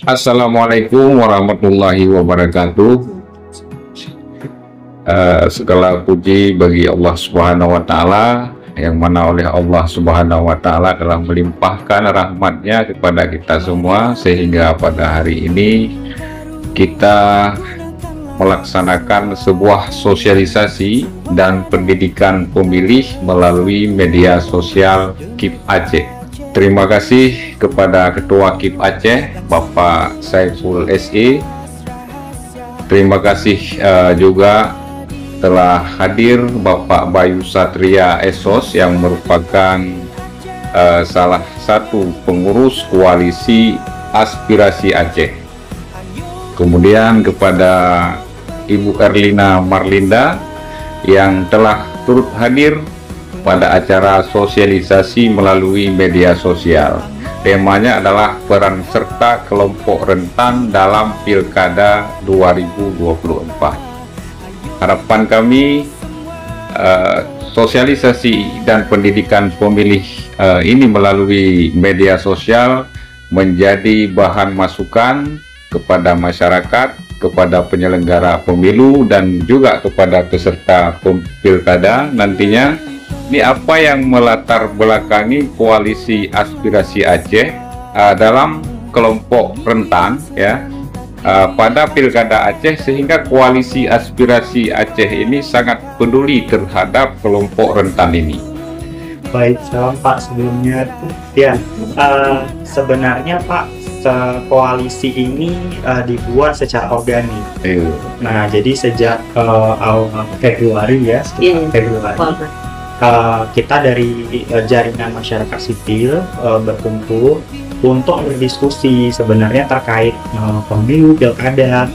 Assalamualaikum warahmatullahi wabarakatuh. Segala puji bagi Allah Subhanahu wa Ta'ala, yang mana oleh Allah Subhanahu wa Ta'ala telah melimpahkan rahmatnya kepada kita semua, sehingga pada hari ini kita melaksanakan sebuah sosialisasi dan pendidikan pemilih melalui media sosial KIP Aceh. Terima kasih kepada Ketua KIP Aceh, Bapak Saiful SE. Terima kasih juga telah hadir Bapak Bayu Satria Esos, yang merupakan salah satu pengurus koalisi aspirasi Aceh. Kemudian kepada Ibu Erlina Marlinda, yang telah turut hadir pada acara sosialisasi melalui media sosial. Temanya adalah peran serta kelompok rentan dalam Pilkada 2024. Harapan kami sosialisasi dan pendidikan pemilih ini melalui media sosial menjadi bahan masukan kepada masyarakat, kepada penyelenggara pemilu, dan juga kepada peserta pilkada nantinya. Ini apa yang melatar belakangi koalisi aspirasi Aceh dalam kelompok rentan, ya, pada pilkada Aceh, sehingga koalisi aspirasi Aceh ini sangat peduli terhadap kelompok rentan ini. Baik, salam Pak sebelumnya. Ya, sebenarnya Pak, koalisi ini dibuat secara organik. Nah, jadi sejak awal Februari, ya, Februari, kita dari jaringan masyarakat sipil berkumpul untuk berdiskusi sebenarnya terkait pemilu, pilkada.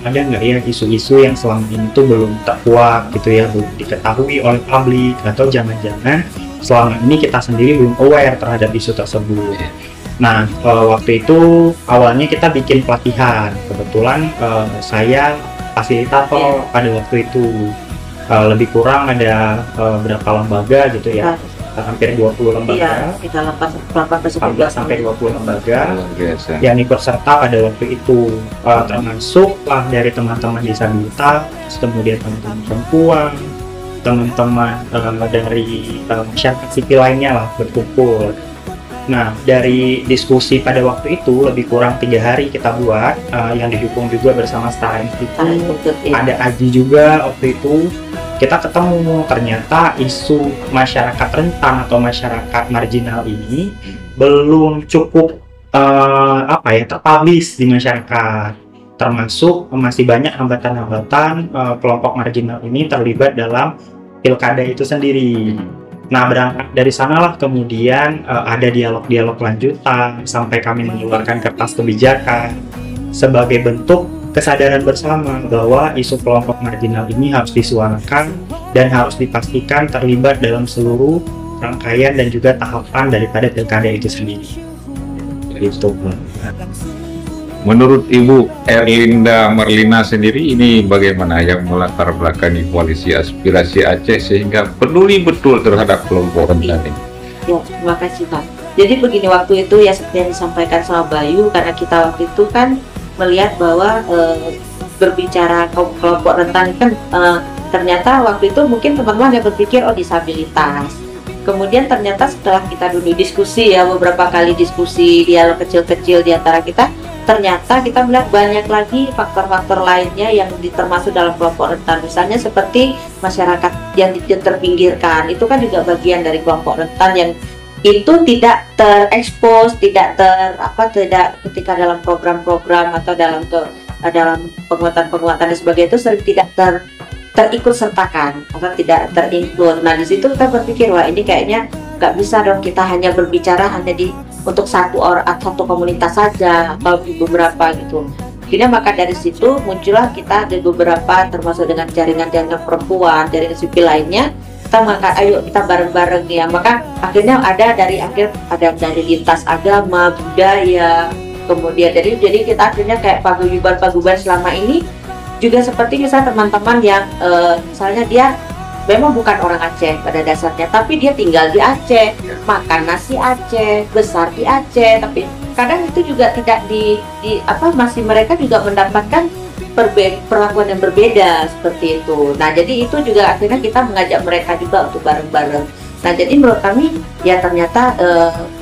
Ada nggak ya isu-isu yang selama ini tuh belum terkuak gitu ya, belum diketahui oleh publik, atau jangan-jangan selama ini kita sendiri belum aware terhadap isu tersebut. Nah, waktu itu awalnya kita bikin pelatihan. Kebetulan saya fasilitator pada waktu itu. Lebih kurang ada berapa lembaga gitu ya, hampir 20 lembaga, kita 18 sampai 20 lembaga yang ikut serta pada waktu itu, termasuk dari teman-teman disabilitas, kemudian teman-teman perempuan, teman-teman dari masyarakat sipil lainnya lah berkumpul. Nah, dari diskusi pada waktu itu lebih kurang 3 hari kita buat, yang didukung juga bersama Setara Institute, ada Aji juga waktu itu. Kita ketemu ternyata isu masyarakat rentan atau masyarakat marginal ini belum cukup terpublish di masyarakat, termasuk masih banyak hambatan-hambatan kelompok marginal ini terlibat dalam pilkada itu sendiri. Nah, berangkat dari sanalah kemudian ada dialog-dialog lanjutan sampai kami mengeluarkan kertas kebijakan sebagai bentuk kesadaran bersama bahwa isu kelompok marginal ini harus disuarakan dan harus dipastikan terlibat dalam seluruh rangkaian dan juga tahapan daripada pilkada itu sendiri. Itu. Menurut Ibu Erlinda Marlina sendiri, ini bagaimana yang melatar belakangi koalisi aspirasi Aceh sehingga peduli betul terhadap kelompok rentan ini? Ya, terima kasih Pak. Jadi begini, waktu itu ya seperti yang disampaikan sama Bayu, karena kita waktu itu kan melihat bahwa berbicara kelompok rentan kan ternyata waktu itu mungkin teman-teman yang berpikir disabilitas. Kemudian ternyata setelah kita dulu diskusi ya, beberapa kali diskusi, dialog kecil-kecil di antara kita, ternyata kita melihat banyak lagi faktor-faktor lainnya yang termasuk dalam kelompok rentan. Misalnya seperti masyarakat yang terpinggirkan, itu kan juga bagian dari kelompok rentan yang itu tidak terekspos, tidak ketika dalam program-program atau dalam penguatan-penguatan dan sebagainya itu sering tidak terikut sertakan atau tidak terinklud. Nah, di situ kita berpikir, wah ini kayaknya nggak bisa dong kita hanya berbicara hanya untuk satu komunitas saja atau beberapa gitu. Akhirnya maka dari situ muncullah kita ada beberapa, termasuk dengan jaringan-jaringan perempuan, jaringan sipil lainnya. Kita mengangkat, ayo kita bareng-bareng ya. Maka akhirnya ada dari lintas agama, budaya, kemudian jadi kita akhirnya kayak paguyuban selama ini juga seperti misalnya teman-teman yang misalnya dia memang bukan orang Aceh pada dasarnya, tapi dia tinggal di Aceh, makan nasi Aceh, besar di Aceh, tapi kadang itu juga tidak masih mereka juga mendapatkan perlakuan yang berbeda seperti itu. Nah, jadi itu juga akhirnya kita mengajak mereka juga untuk bareng-bareng. Nah, jadi menurut kami ya ternyata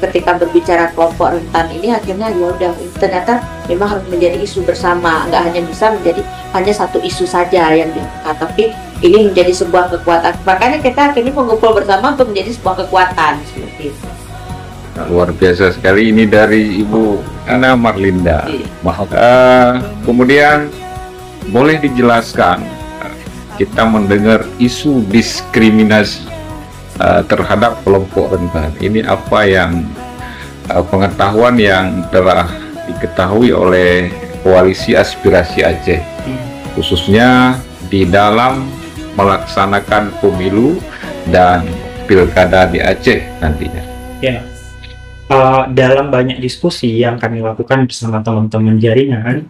ketika berbicara kelompok rentan ini akhirnya ya udah ternyata memang harus menjadi isu bersama, nggak hanya bisa menjadi hanya satu isu saja yang diangkat, tapi ini menjadi sebuah kekuatan. Makanya kita akhirnya mengumpul bersama untuk menjadi sebuah kekuatan seperti itu. Luar biasa sekali ini dari Ibu Ana Marlinda. Maaf. Kemudian boleh dijelaskan, kita mendengar isu diskriminasi terhadap kelompok rentan. Ini apa yang pengetahuan yang telah diketahui oleh Koalisi Aspirasi Aceh, khususnya di dalam melaksanakan pemilu dan pilkada di Aceh nantinya. Ya. Dalam banyak diskusi yang kami lakukan bersama teman-teman jaringan,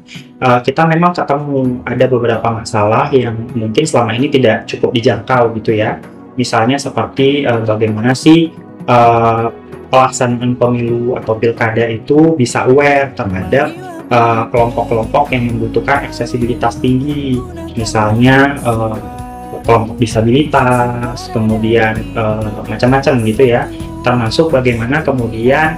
kita memang ketemu ada beberapa masalah yang mungkin selama ini tidak cukup dijangkau gitu ya. Misalnya seperti bagaimana sih pelaksanaan pemilu atau pilkada itu bisa aware terhadap kelompok-kelompok yang membutuhkan aksesibilitas tinggi, misalnya kelompok disabilitas, kemudian macam-macam gitu ya. Termasuk bagaimana kemudian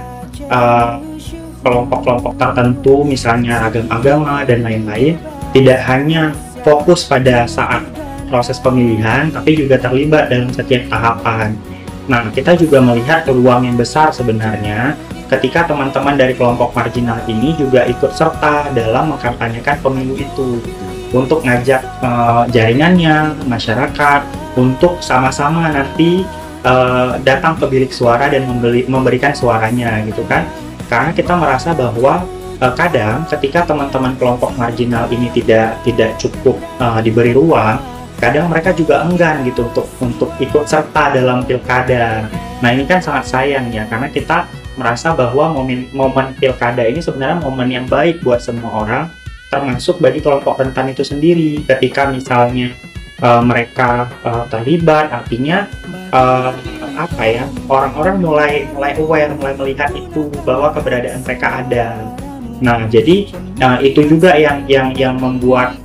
kelompok-kelompok tertentu, misalnya agama dan lain-lain, tidak hanya fokus pada saat proses pemilihan, tapi juga terlibat dalam setiap tahapan. Nah, kita juga melihat peluang yang besar sebenarnya ketika teman-teman dari kelompok marginal ini juga ikut serta dalam mengkampanyekan pemilu itu, untuk ngajak jaringannya, masyarakat, untuk sama-sama nanti datang ke bilik suara dan memberikan suaranya gitu kan. Karena kita merasa bahwa kadang ketika teman-teman kelompok marginal ini tidak cukup diberi ruang, kadang mereka juga enggan gitu untuk ikut serta dalam pilkada. Nah, ini kan sangat sayang ya, karena kita merasa bahwa momen pilkada ini sebenarnya momen yang baik buat semua orang, termasuk bagi kelompok rentan itu sendiri. Ketika misalnya mereka terlibat, artinya orang-orang mulai aware, mulai melihat itu bahwa keberadaan mereka ada. Nah, jadi itu juga yang membuat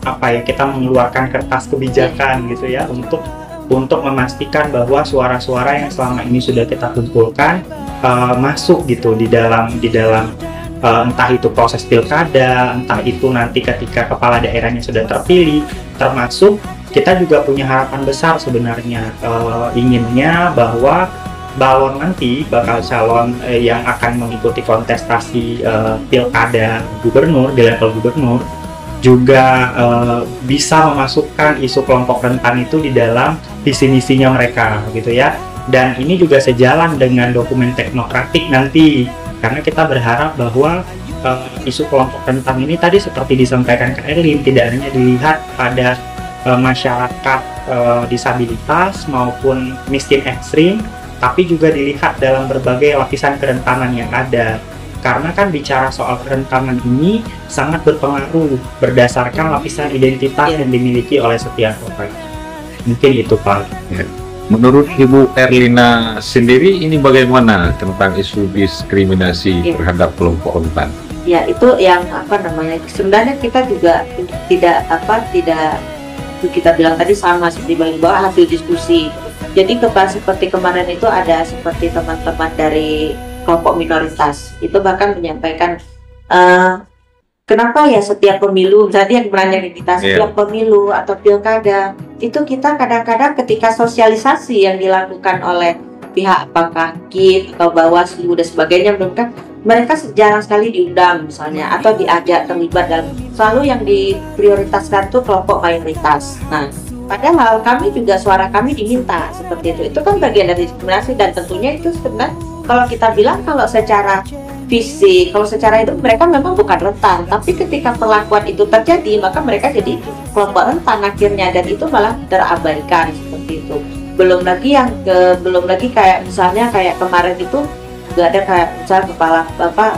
kita mengeluarkan kertas kebijakan gitu ya, untuk memastikan bahwa suara-suara yang selama ini sudah kita kumpulkan masuk gitu di dalam entah itu proses pilkada, entah itu nanti ketika kepala daerahnya sudah terpilih, termasuk kita juga punya harapan besar sebenarnya, inginnya bahwa balon nanti bakal calon yang akan mengikuti kontestasi pilkada gubernur di level gubernur juga bisa memasukkan isu kelompok rentan itu di dalam visi misinya mereka gitu ya. Dan ini juga sejalan dengan dokumen teknokratik nanti, karena kita berharap bahwa isu kelompok rentan ini tadi seperti disampaikan Kak Erlin, tidak hanya dilihat pada masyarakat disabilitas maupun miskin ekstrim, tapi juga dilihat dalam berbagai lapisan kerentanan yang ada. Karena kan bicara soal kerentanan ini sangat berpengaruh berdasarkan lapisan identitas yang dimiliki oleh setiap orang. Mungkin itu Pak. Ya. Menurut Ibu Erlina sendiri, ini bagaimana tentang isu diskriminasi terhadap kelompok rentan? Ya, itu yang sebenarnya kita juga tidak kita bilang tadi sama seperti bahwa hasil diskusi. Jadi seperti kemarin itu ada seperti teman-teman dari kelompok minoritas itu bahkan menyampaikan kenapa ya setiap pemilu, tadi yang menanya kita setiap pemilu atau pilkada itu kita kadang-kadang ketika sosialisasi yang dilakukan oleh pihak apakah KIP atau Bawaslu dan sebagainya, mereka jarang sekali diundang misalnya atau diajak terlibat dalam, selalu yang diprioritaskan tuh kelompok mayoritas. Nah, padahal kami juga suara kami diminta seperti itu kan bagian dari diskriminasi. Dan tentunya itu sebenarnya kalau kita bilang kalau secara fisik, kalau secara itu mereka memang bukan rentan, tapi ketika perlakuan itu terjadi maka mereka jadi kelompok rentan akhirnya, dan itu malah terabaikan seperti itu. Belum lagi kayak misalnya kayak kemarin itu juga ada kayak misalnya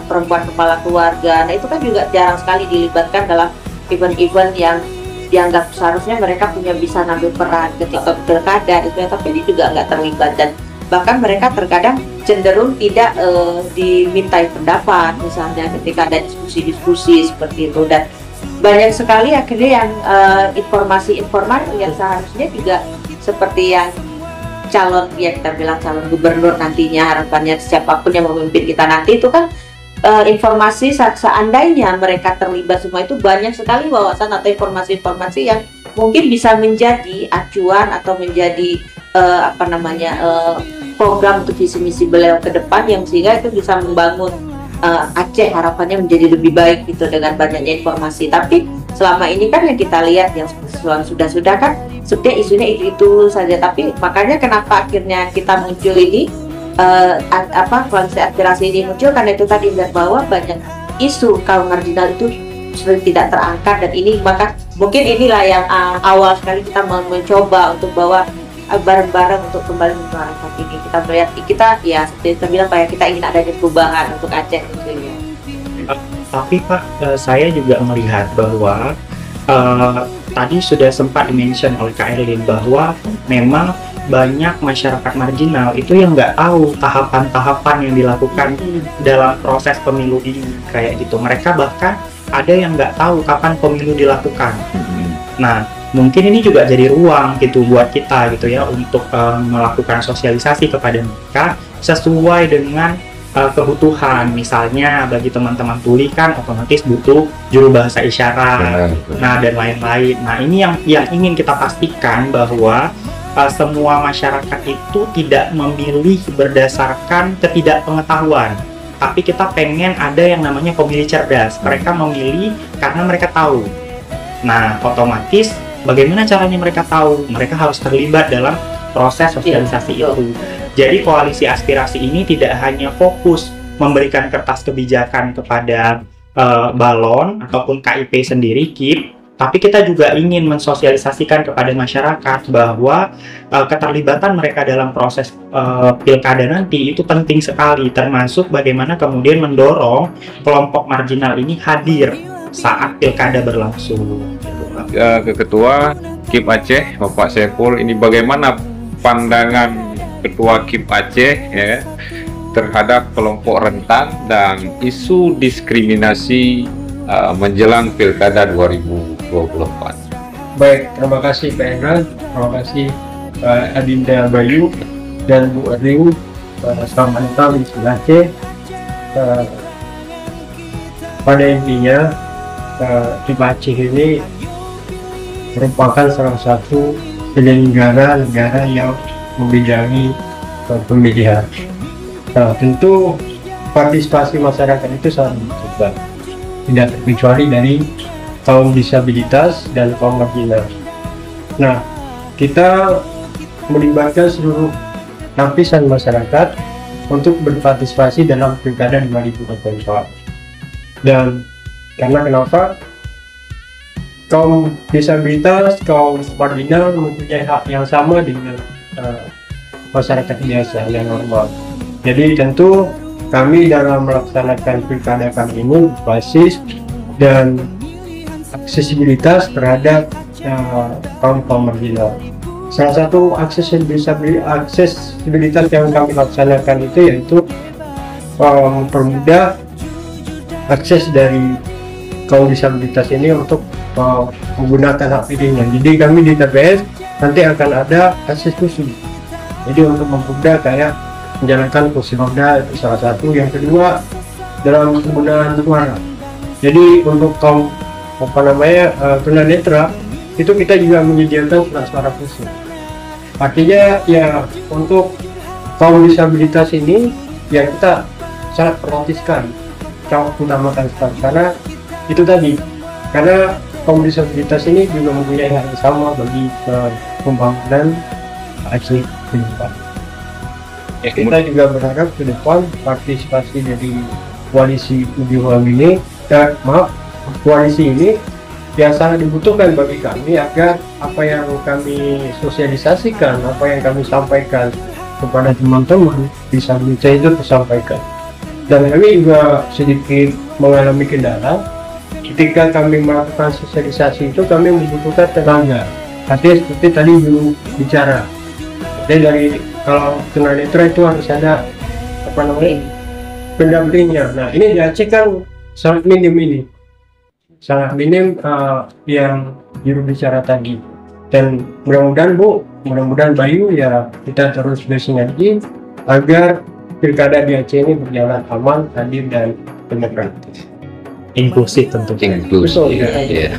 perempuan kepala keluarga. Nah, itu kan juga jarang sekali dilibatkan dalam event-event yang dianggap seharusnya mereka bisa ngambil peran ketika pilkada itu ya, tapi ini juga nggak terlibat. Dan bahkan mereka terkadang cenderung tidak dimintai pendapat misalnya ketika ada diskusi-diskusi seperti itu, dan banyak sekali akhirnya yang informasi informal yang seharusnya juga seperti yang calon, ya kita bilang calon gubernur nantinya, harapannya siapapun yang memimpin kita nanti itu kan informasi seandainya mereka terlibat semua itu banyak sekali wawasan atau informasi-informasi yang mungkin bisa menjadi acuan atau menjadi program untuk visi misi beliau ke depan, yang sehingga itu bisa membangun Aceh harapannya menjadi lebih baik gitu dengan banyaknya informasi. Tapi selama ini kan yang kita lihat yang sudah kan sebenarnya isunya itu saja, tapi makanya kenapa akhirnya kita muncul ini koalisi aspirasi ini muncul, karena itu tadi lihat bahwa banyak isu kaum marginal itu sering tidak terangkat, dan ini maka mungkin inilah yang awal sekali kita mencoba untuk bawa bareng-bareng untuk kembali menyuarakan ini. Kita melihat ya seperti kita bilang Pak, kita ingin adanya perubahan untuk Aceh tentunya. Tapi Pak, saya juga melihat bahwa tadi sudah sempat dimention oleh Kak Erlin bahwa memang banyak masyarakat marginal itu yang nggak tahu tahapan-tahapan yang dilakukan dalam proses pemilu ini kayak gitu. Mereka bahkan ada yang nggak tahu kapan pemilu dilakukan. Nah, mungkin ini juga jadi ruang gitu buat kita gitu ya untuk melakukan sosialisasi kepada mereka sesuai dengan kebutuhan. Misalnya bagi teman-teman tuli kan otomatis butuh juru bahasa isyarat, nah dan lain-lain. Nah ini yang ingin kita pastikan bahwa semua masyarakat itu tidak memilih berdasarkan ketidakpengetahuan, tapi kita pengen ada yang namanya pemilih cerdas. Mereka memilih karena mereka tahu. Nah otomatis bagaimana caranya mereka tahu? Mereka harus terlibat dalam proses sosialisasi itu. Jadi koalisi aspirasi ini tidak hanya fokus memberikan kertas kebijakan kepada balon ataupun KIP sendiri, KIP, tapi kita juga ingin mensosialisasikan kepada masyarakat bahwa keterlibatan mereka dalam proses pilkada nanti itu penting sekali, termasuk bagaimana kemudian mendorong kelompok marginal ini hadir saat pilkada berlangsung. Ke Ketua KIP Aceh, Bapak Saiful, ini bagaimana pandangan Ketua KIP Aceh ya terhadap kelompok rentan dan isu diskriminasi menjelang pilkada 2024? Baik, terima kasih Pak Endra, terima kasih Adinda Bayu dan Bu Erling. Selamat datang di Aceh. Pada intinya KIP Aceh ini merupakan salah satu penyelenggara negara yang membidangi pemilihan. Nah, tentu partisipasi masyarakat itu sangat dibutuhkan, tidak terkecuali dari kaum disabilitas dan kaum marginal. Nah, kita melibatkan seluruh lapisan masyarakat untuk berpartisipasi dalam pilkada 2024. Dan karena kenapa? Kaum disabilitas, kaum marginal mempunyai hak yang sama dengan masyarakat biasa yang normal. Jadi tentu kami dalam melaksanakan pilkada kami ini basis dan aksesibilitas terhadap kaum marginal. Salah satu aksesibilitas yang kami laksanakan itu yaitu mempermudah akses dari kaum disabilitas ini untuk menggunakan hak pilihnya. Jadi kami di TPS nanti akan ada akses khusus. Jadi untuk mempermudah kayak menjalankan kursi roda itu salah satu. Yang kedua dalam penggunaan suara. Jadi untuk kaum tunanetra itu kita juga menyediakan surat suara khusus. Artinya ya untuk kaum disabilitas ini ya kita sangat perhatikan, sangat utamakan sekali karena itu tadi, karena kaum disabilitas ini juga mempunyai hak yang sama bagi pembangunan Aceh ke depan. Kita juga berharap ke depan partisipasi dari koalisi koalisi ini yang sangat dibutuhkan bagi kami agar apa yang kami sosialisasikan, apa yang kami sampaikan kepada teman-teman disabilitas itu tersampaikan. Dan kami juga sedikit mengalami kendala ketika kami melakukan sosialisasi itu, kami membutuhkan tenaga. Artinya seperti tadi dulu bicara, jadi dari kalau tunanetra itu harus ada apa namanya pendampingnya. Nah ini di Aceh kan sangat minim yang juru bicara tadi. Dan mudah-mudahan Bayu ya kita terus bersinergi agar pilkada di Aceh ini berjalan aman, adil dan demokratis. Inklusif tentunya. Inklusif. Ya.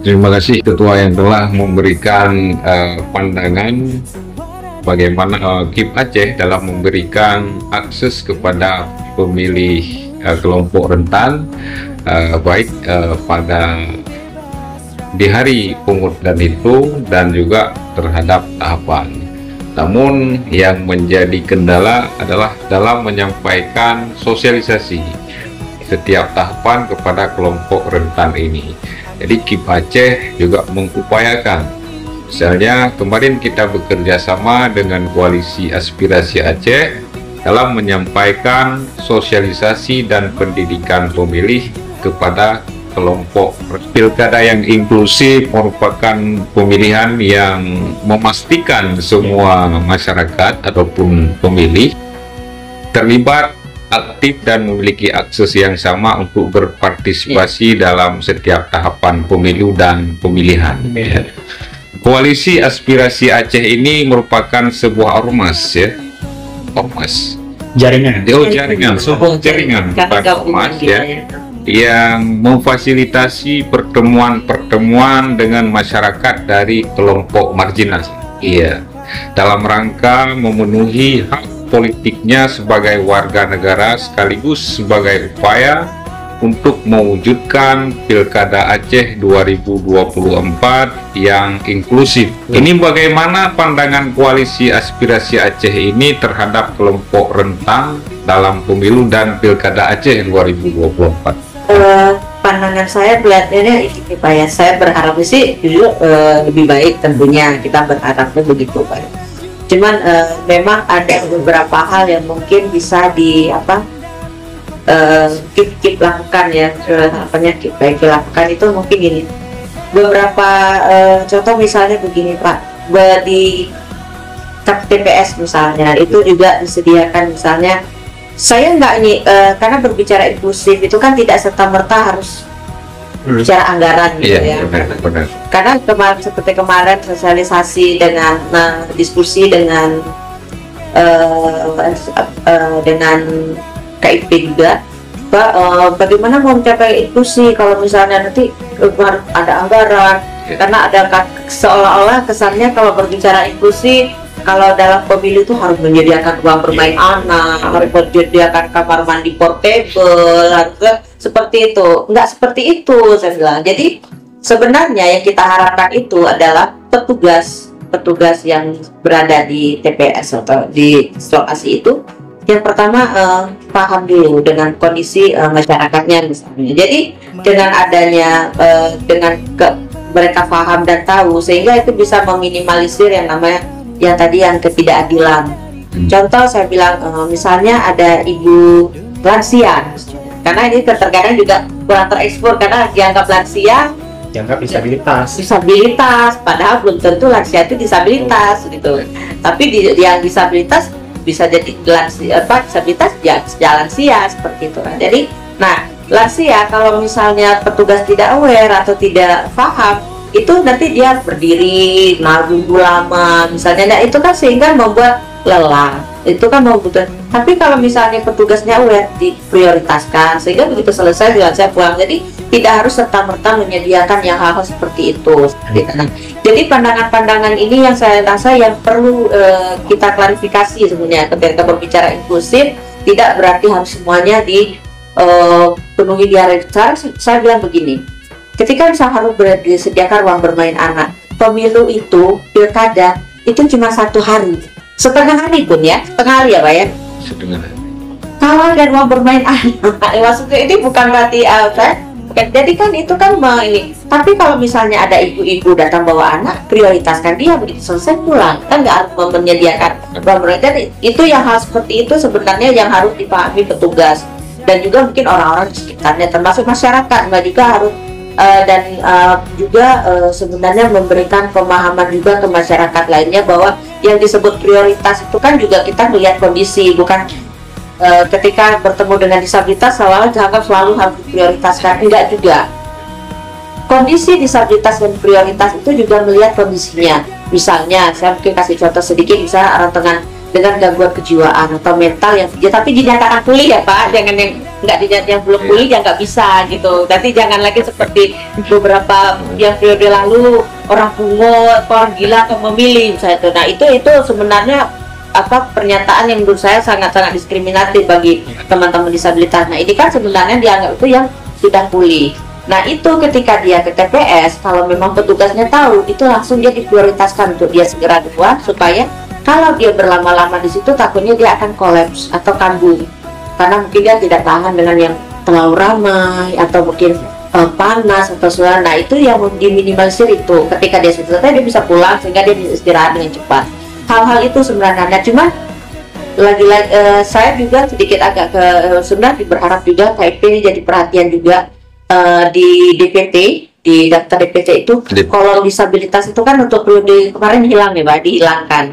Terima kasih Ketua yang telah memberikan pandangan bagaimana KIP Aceh dalam memberikan akses kepada pemilih kelompok rentan baik pada di hari pemungutan itu dan juga terhadap tahapan. Namun yang menjadi kendala adalah dalam menyampaikan sosialisasi setiap tahapan kepada kelompok rentan ini. Jadi KIP Aceh juga mengupayakan, misalnya kemarin kita bekerja sama dengan Koalisi Aspirasi Aceh dalam menyampaikan sosialisasi dan pendidikan pemilih kepada kelompok. Pilkada yang inklusif merupakan pemilihan yang memastikan semua masyarakat ataupun pemilih terlibat aktif dan memiliki akses yang sama untuk berpartisipasi dalam setiap tahapan pemilu dan pemilihan. Koalisi Aspirasi Aceh ini merupakan sebuah ormas, ya, ormas Jaringan. sebuah jaringan ormas, ya, yang memfasilitasi pertemuan-pertemuan dengan masyarakat dari kelompok marginal. Iya, dalam rangka memenuhi hak politiknya sebagai warga negara sekaligus sebagai upaya untuk mewujudkan Pilkada Aceh 2024 yang inklusif. Ini bagaimana pandangan Koalisi Aspirasi Aceh ini terhadap kelompok rentan dalam pemilu dan Pilkada Aceh 2024? Pandangan saya melihatnya ini Pak ya, saya berharap sih lebih baik, tentunya kita berharapnya begitu Pak. Cuman memang ada beberapa hal yang mungkin bisa KIP lakukan ya, KIP lakukan itu mungkin ini beberapa contoh, misalnya begini Pak, di TPS misalnya itu juga disediakan, misalnya saya karena berbicara inklusif itu kan tidak serta-merta harus bicara anggaran gitu ya. Benar. Karena seperti kemarin sosialisasi dengan diskusi dengan KIP juga, Pak, bagaimana mau mencapai inklusi kalau misalnya nanti harus ada anggaran, karena ada seolah-olah kesannya kalau berbicara inklusi, kalau dalam pemilu itu harus menyediakan ruang bermain anak, harus menyediakan kamar mandi portable, harusnya seperti itu. Enggak seperti itu saya bilang. Jadi sebenarnya yang kita harapkan itu adalah petugas yang berada di TPS atau di lokasi itu, yang pertama paham dulu dengan kondisi masyarakatnya misalnya. Jadi dengan adanya mereka paham dan tahu, sehingga itu bisa meminimalisir yang namanya yang tadi yang ketidakadilan. Contoh saya bilang misalnya ada ibu lansia, karena ini terkadang juga kurang terekspor karena dianggap lansia, dianggap disabilitas, padahal belum tentu lansia itu disabilitas gitu. Tapi yang disabilitas bisa jadi disabilitas jalan lansia seperti itu. Jadi, lansia kalau misalnya petugas tidak aware atau tidak paham, itu nanti dia berdiri nunggu lama misalnya, itu kan sehingga membuat lelah, itu kan membutuhkan. Tapi kalau misalnya petugasnya aware, diprioritaskan sehingga begitu selesai saya pulang. Jadi tidak harus serta-merta menyediakan yang hal-hal seperti itu. Jadi pandangan-pandangan ini yang saya rasa yang perlu kita klarifikasi sebenarnya ketika berbicara inklusif. Tidak berarti harus semuanya dipenuhi di hari. Saya bilang begini, ketika misalnya harus disediakan ruang bermain anak, pemilu itu, pilkada itu cuma 1 hari, setengah hari pun ya, setengah hari ya Pak ya, setengah hari. Kalau ada ruang bermain anak, maksudnya ini bukan berarti jadi kan itu kan ini. Tapi kalau misalnya ada ibu-ibu datang bawa anak, prioritaskan dia, begitu selesai pulang, kan nggak harus menyediakan ruang bermain. Dan itu yang hal seperti itu sebenarnya yang harus dipahami petugas dan juga mungkin orang-orang di sekitarnya, termasuk masyarakat, nggak juga harus juga sebenarnya memberikan pemahaman juga ke masyarakat lainnya bahwa yang disebut prioritas itu kan juga kita melihat kondisi, bukan ketika bertemu dengan disabilitas selalu harus diprioritaskan, enggak juga. Kondisi disabilitas dan prioritas itu juga melihat kondisinya. Misalnya saya mungkin kasih contoh sedikit, misalnya orang dengan gangguan kejiwaan atau mental yang tapi dinyatakan pulih ya Pak, jangan yang belum pulih yang nggak bisa gitu. Nanti jangan lagi seperti beberapa yang periode lalu orang pungut, orang gila atau memilih misalnya itu. Nah itu sebenarnya pernyataan yang menurut saya sangat-sangat diskriminatif bagi teman-teman disabilitas. Nah ini kan sebenarnya dianggap itu yang sudah pulih. Nah itu ketika dia ke TPS, kalau memang petugasnya tahu, itu langsung dia diprioritaskan untuk dia segera keluar, supaya kalau dia berlama-lama di situ takutnya dia akan kolaps atau kambuh, karena mungkin dia tidak tahan dengan yang terlalu ramai atau mungkin panas atau suara. Nah itu yang diminimalisir, itu ketika dia selesai dia bisa pulang sehingga dia bisa istirahat dengan cepat. Hal-hal itu sebenarnya, cuma lagi-lagi saya juga sedikit agak sebenarnya berharap juga KIP jadi perhatian juga di DPT, di daftar DPT itu kolom disabilitas itu kan untuk periode kemarin hilang ya Pak, dihilangkan.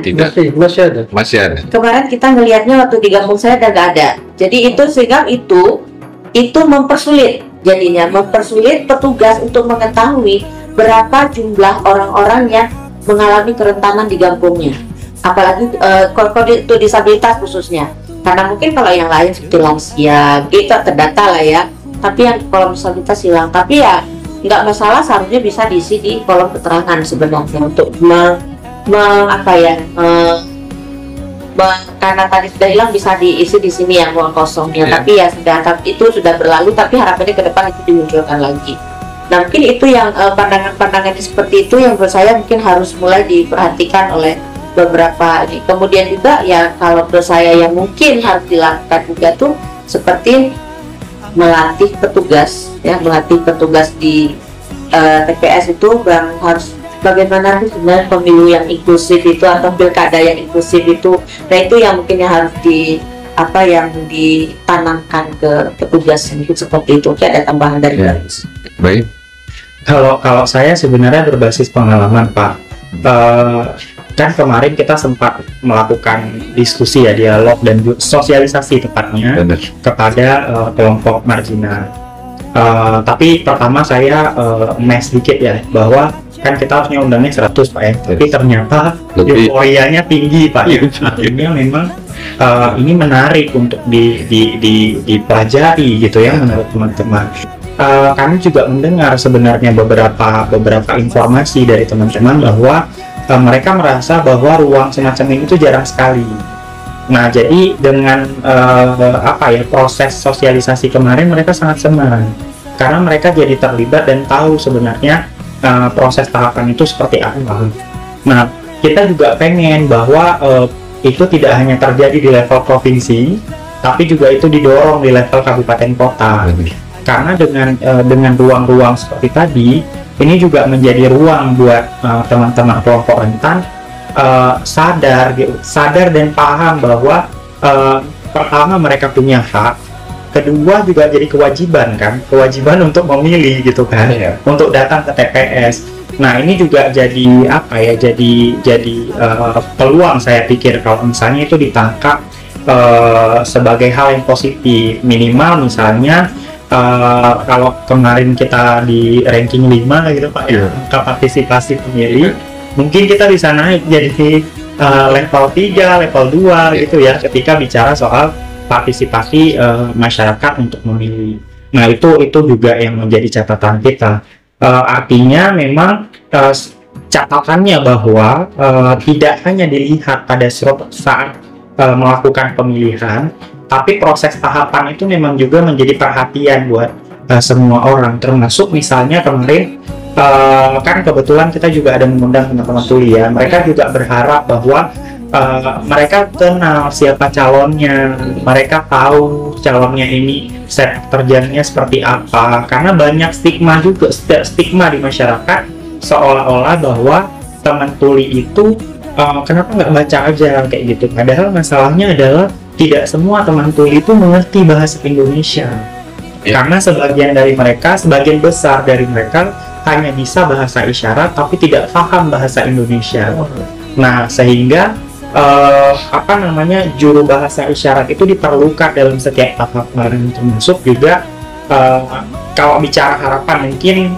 Tidak. Masih ada. Kemarin kita ngelihatnya waktu di kampung saya udah nggak ada. Jadi itu sehingga itu mempersulit, jadinya mempersulit petugas untuk mengetahui berapa jumlah orang-orang yang mengalami kerentanan di kampungnya. Apalagi kalau itu disabilitas khususnya. Karena mungkin kalau yang lain seperti lansia itu terdata lah ya. Tapi yang kolom disabilitas hilang. Tapi ya nggak masalah, seharusnya bisa diisi di kolom keterangan sebenarnya untuk karena tadi sudah hilang bisa diisi di sini yang ruang kosongnya. Tapi ya itu sudah berlalu, tapi harapannya ke depan itu dimunculkan lagi. Nah mungkin itu yang pandangan-pandangan seperti itu yang menurut saya mungkin harus mulai diperhatikan oleh beberapa. Kemudian juga ya kalau menurut saya yang mungkin harus dilakukan juga tuh seperti melatih petugas di TPS itu harus bagaimana sih sebenarnya pemilu yang inklusif itu atau pilkada yang inklusif itu. Nah itu yang mungkin yang harus yang ditanamkan ke petugas itu seperti itu. Ada tambahan dari Baik. Kalau saya sebenarnya berbasis pengalaman Pak. Kan kemarin kita sempat melakukan diskusi ya, dialog dan sosialisasi tepatnya kepada kelompok marginal. Tapi pertama saya sedikit ya, bahwa kan kita harusnya undangnya 100 Pak ya, tapi ternyata euforianya tinggi Pak ya. Artinya memang ini menarik untuk dipelajari gitu ya menurut teman-teman. Kami juga mendengar sebenarnya beberapa informasi dari teman-teman bahwa mereka merasa bahwa ruang semacam ini itu jarang sekali. Nah jadi dengan proses sosialisasi kemarin mereka sangat senang karena mereka jadi terlibat dan tahu sebenarnya proses tahapan itu seperti apa. Nah kita juga pengen bahwa itu tidak hanya terjadi di level provinsi, tapi juga itu didorong di level kabupaten kota. Karena dengan ruang-ruang seperti tadi, ini juga menjadi ruang buat teman-teman kelompok rentan sadar dan paham bahwa pertama mereka punya hak, kedua juga jadi kewajiban untuk memilih gitu kan, untuk datang ke TPS. Nah ini juga jadi peluang saya pikir kalau misalnya itu ditangkap sebagai hal yang positif. Minimal misalnya kalau kemarin kita di ranking 5 gitu Pak ya, partisipasi pemilih, mungkin kita bisa naik jadi level 3, level 2 gitu ya, ketika bicara soal partisipasi masyarakat untuk memilih. Nah itu juga yang menjadi catatan kita. Artinya memang catatannya bahwa tidak hanya dilihat pada saat melakukan pemilihan, tapi proses tahapan itu memang juga menjadi perhatian buat semua orang, termasuk misalnya kemarin kan kebetulan kita juga ada mengundang teman-teman tuli ya, mereka juga berharap bahwa mereka kenal siapa calonnya, mereka tahu calonnya ini sepak terjangnya seperti apa, karena banyak stigma di masyarakat seolah-olah bahwa teman tuli itu kenapa nggak baca aja kayak gitu, padahal masalahnya adalah tidak semua teman tuli itu mengerti bahasa Indonesia. Karena sebagian besar dari mereka hanya bisa bahasa isyarat tapi tidak paham bahasa Indonesia. Nah, sehingga juru bahasa isyarat itu diperlukan dalam setiap tahapan, termasuk juga kalau bicara harapan mungkin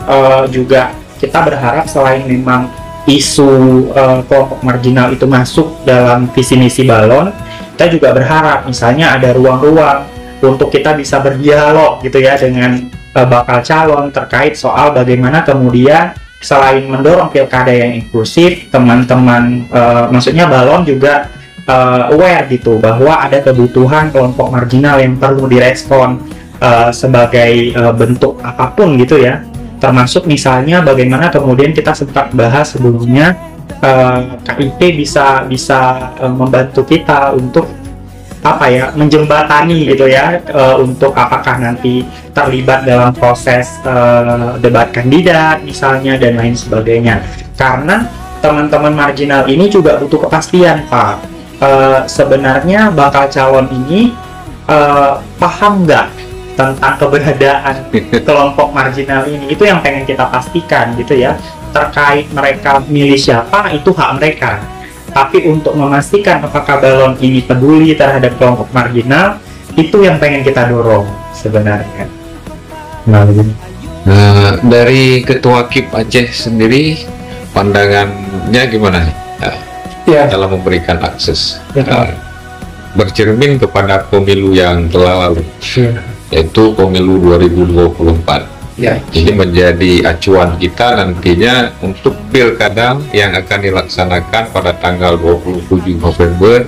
juga kita berharap selain memang isu kelompok marginal itu masuk dalam visi misi Balon, kita juga berharap misalnya ada ruang-ruang untuk kita bisa berdialog gitu ya dengan bakal calon terkait soal bagaimana kemudian selain mendorong pilkada yang inklusif, teman-teman maksudnya Balon juga aware gitu bahwa ada kebutuhan kelompok marginal yang perlu direspon sebagai bentuk apapun gitu ya, termasuk misalnya bagaimana kemudian kita sempat bahas sebelumnya KIP bisa membantu kita untuk menjembatani gitu ya, untuk apakah nanti terlibat dalam proses debat kandidat misalnya dan lain sebagainya, karena teman-teman marginal ini juga butuh kepastian Pak. Sebenarnya bakal calon ini paham nggak tentang keberadaan kelompok marginal ini, itu yang pengen kita pastikan gitu ya. Terkait mereka milih siapa itu hak mereka, tapi untuk memastikan apakah Balon ini peduli terhadap kelompok marginal, itu yang pengen kita dorong sebenarnya. Nah, dari Ketua KIP Aceh sendiri, pandangannya gimana dalam memberikan akses bercermin kepada pemilu yang telah lalu, yaitu pemilu 2024. Ini menjadi acuan kita nantinya untuk pilkada yang akan dilaksanakan pada tanggal 27 November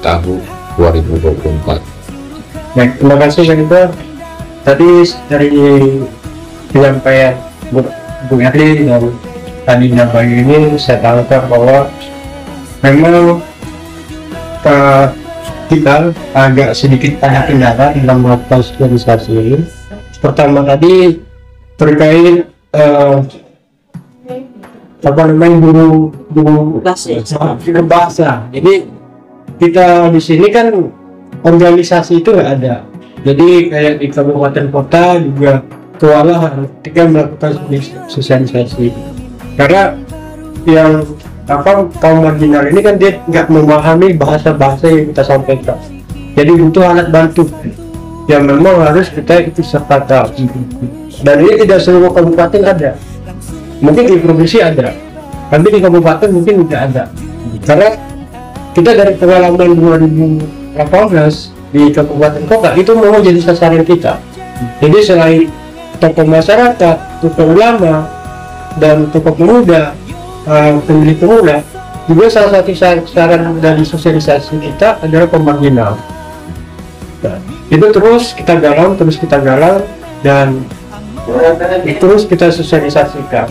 tahun 2024. Baik, terima kasih Senator. Tadi dari penyampaian Bung Eri dan tadi Bayu ini saya tangkap bahwa memang kita agak sedikit tanya kendala dalam melakukan sosialisasi ini. Pertama tadi terkait guru bahasa. Jadi kita di sini kan organisasi itu nggak ada. Jadi kayak di kabupaten kota juga kewalahan ketika melakukan sosialisasi. Karena yang kaum marginal ini kan dia nggak memahami bahasa-bahasa yang kita sampaikan. Jadi butuh alat bantu yang memang harus kita ikut sertakan. Dan ini tidak seluruh kabupaten ada, mungkin di provinsi ada, tapi di kabupaten mungkin tidak ada. Karena kita dari pengalaman 2018 di kabupaten kota itu memang jadi sasaran kita. Jadi selain tokoh masyarakat, tokoh ulama, dan tokoh pemuda, pemilih pemuda, juga salah satu sasaran dari sosialisasi kita adalah pemarginal. Itu terus kita galang dan terus kita sosialisasikan.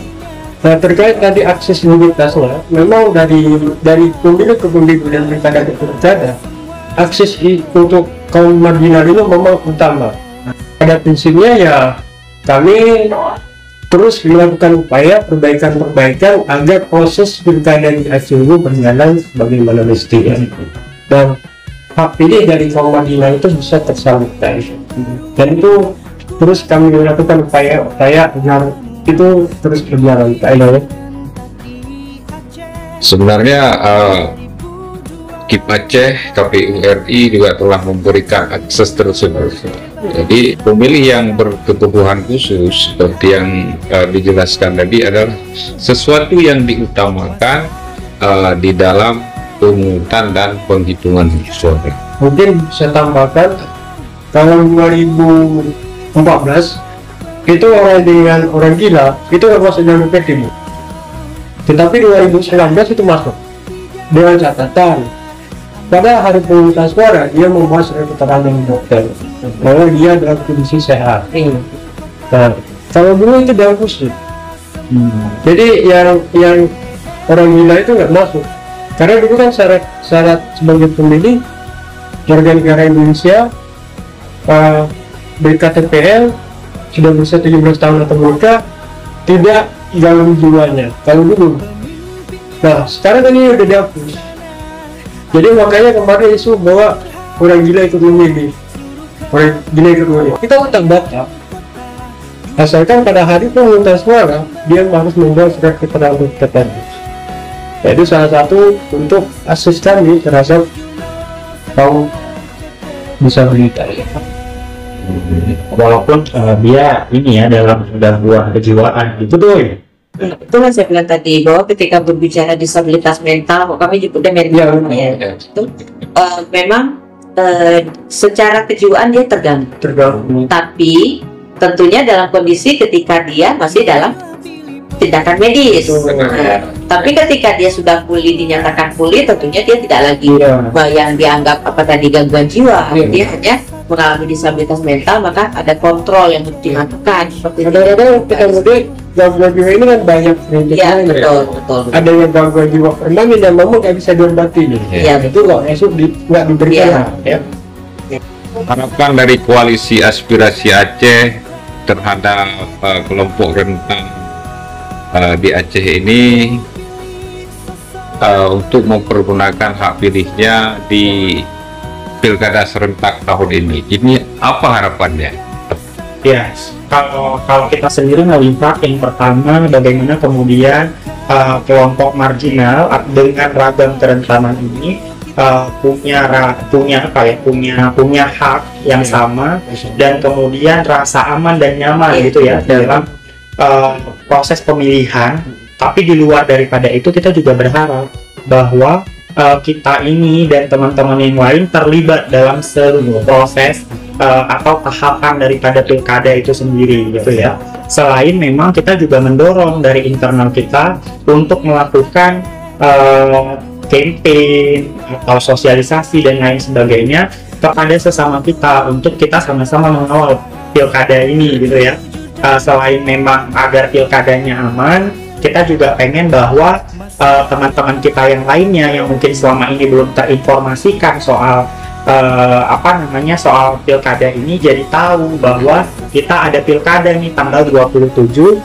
Nah, terkait tadi aksesibilitasnya, memang dari pemilu ke pemilu dan pilkada ke pilkada, akses untuk kaum marginal itu memang utama. Pada prinsipnya ya kami terus melakukan upaya perbaikan agar proses pilkada di Aceh ini berjalan sebagaimana mestinya, dan hak pilih dari kaum marginal itu bisa tersalurkan. Dan itu terus kami melakukan upaya agar itu terus berjalan. Sebenarnya KIP Aceh, KPU RI juga telah memberikan akses tersebut. Jadi pemilih yang berkebutuhan khusus seperti yang dijelaskan tadi adalah sesuatu yang diutamakan di dalam pemungutan dan penghitungan suara. Mungkin saya tambahkan, kalau 2014 itu orang dengan orang gila itu nggak masuk dalam PTB, tetapi 2019 itu masuk dengan catatan pada hari pemungutan suara dia membawa surat keterangan dokter bahwa dia dalam kondisi sehat. Nah, kalau dulu itu dalam khusus. Jadi yang orang gila itu nggak masuk, karena dulu kan syarat sebagai pemilih warga negara Indonesia, BKTPL sudah berusia 17 tahun atau menikah, tidak dalam jiwanya kalau dulu. Nah, sekarang ini udah dihapus. Jadi makanya kemarin isu bahwa orang gila ikut memilih, orang gila ikut memilih. Kita tak baca Asalkan pada hari pemungutan suara dia harus membuat surat keterangan tertentu. Itu salah satu untuk asisten terhadap kaum disabilitas. Walaupun dia ini ya dalam gangguan kejiwaan gitu tuh. Itu kan saya bilang tadi bahwa ketika berbicara disabilitas mental, kami nyebutnya mental itu memang secara kejiwaan dia terganggu. Tapi tentunya dalam kondisi ketika dia masih dalam tindakan medis. Tapi ketika dia sudah pulih, dinyatakan pulih, tentunya dia tidak lagi yang dianggap apa tadi gangguan jiwa. Dia hanya mengalami disabilitas mental, maka ada kontrol yang harus dilakukan. Kadang-kadang kita mudik gangguan jiwa ini kan banyak betul. Ada yang gangguan jiwa permanen dan memang nggak bisa diobati nih. Itu kok esok nggak diberikan. Harapan dari Koalisi Aspirasi Aceh terhadap kelompok rentan di Aceh ini untuk mempergunakan hak pilihnya di Pilkada serentak tahun ini. Ini apa harapannya? Ya, kalau kita sendiri melihat yang pertama bagaimana kemudian kelompok marginal dengan ragam kerentanan ini punya hak yang sama dan kemudian rasa aman dan nyaman gitu ya dalam proses pemilihan. Tapi di luar daripada itu kita juga berharap bahwa kita ini dan teman-teman yang lain terlibat dalam seluruh proses atau tahapan daripada pilkada itu sendiri gitu ya. Selain memang kita juga mendorong dari internal kita untuk melakukan campaign atau sosialisasi dan lain sebagainya kepada sesama kita untuk kita sama-sama mengawal pilkada ini gitu ya. Selain memang agar pilkadanya aman, kita juga pengen bahwa teman-teman kita yang lainnya yang mungkin selama ini belum terinformasikan soal soal pilkada ini jadi tahu bahwa kita ada pilkada nih tanggal 27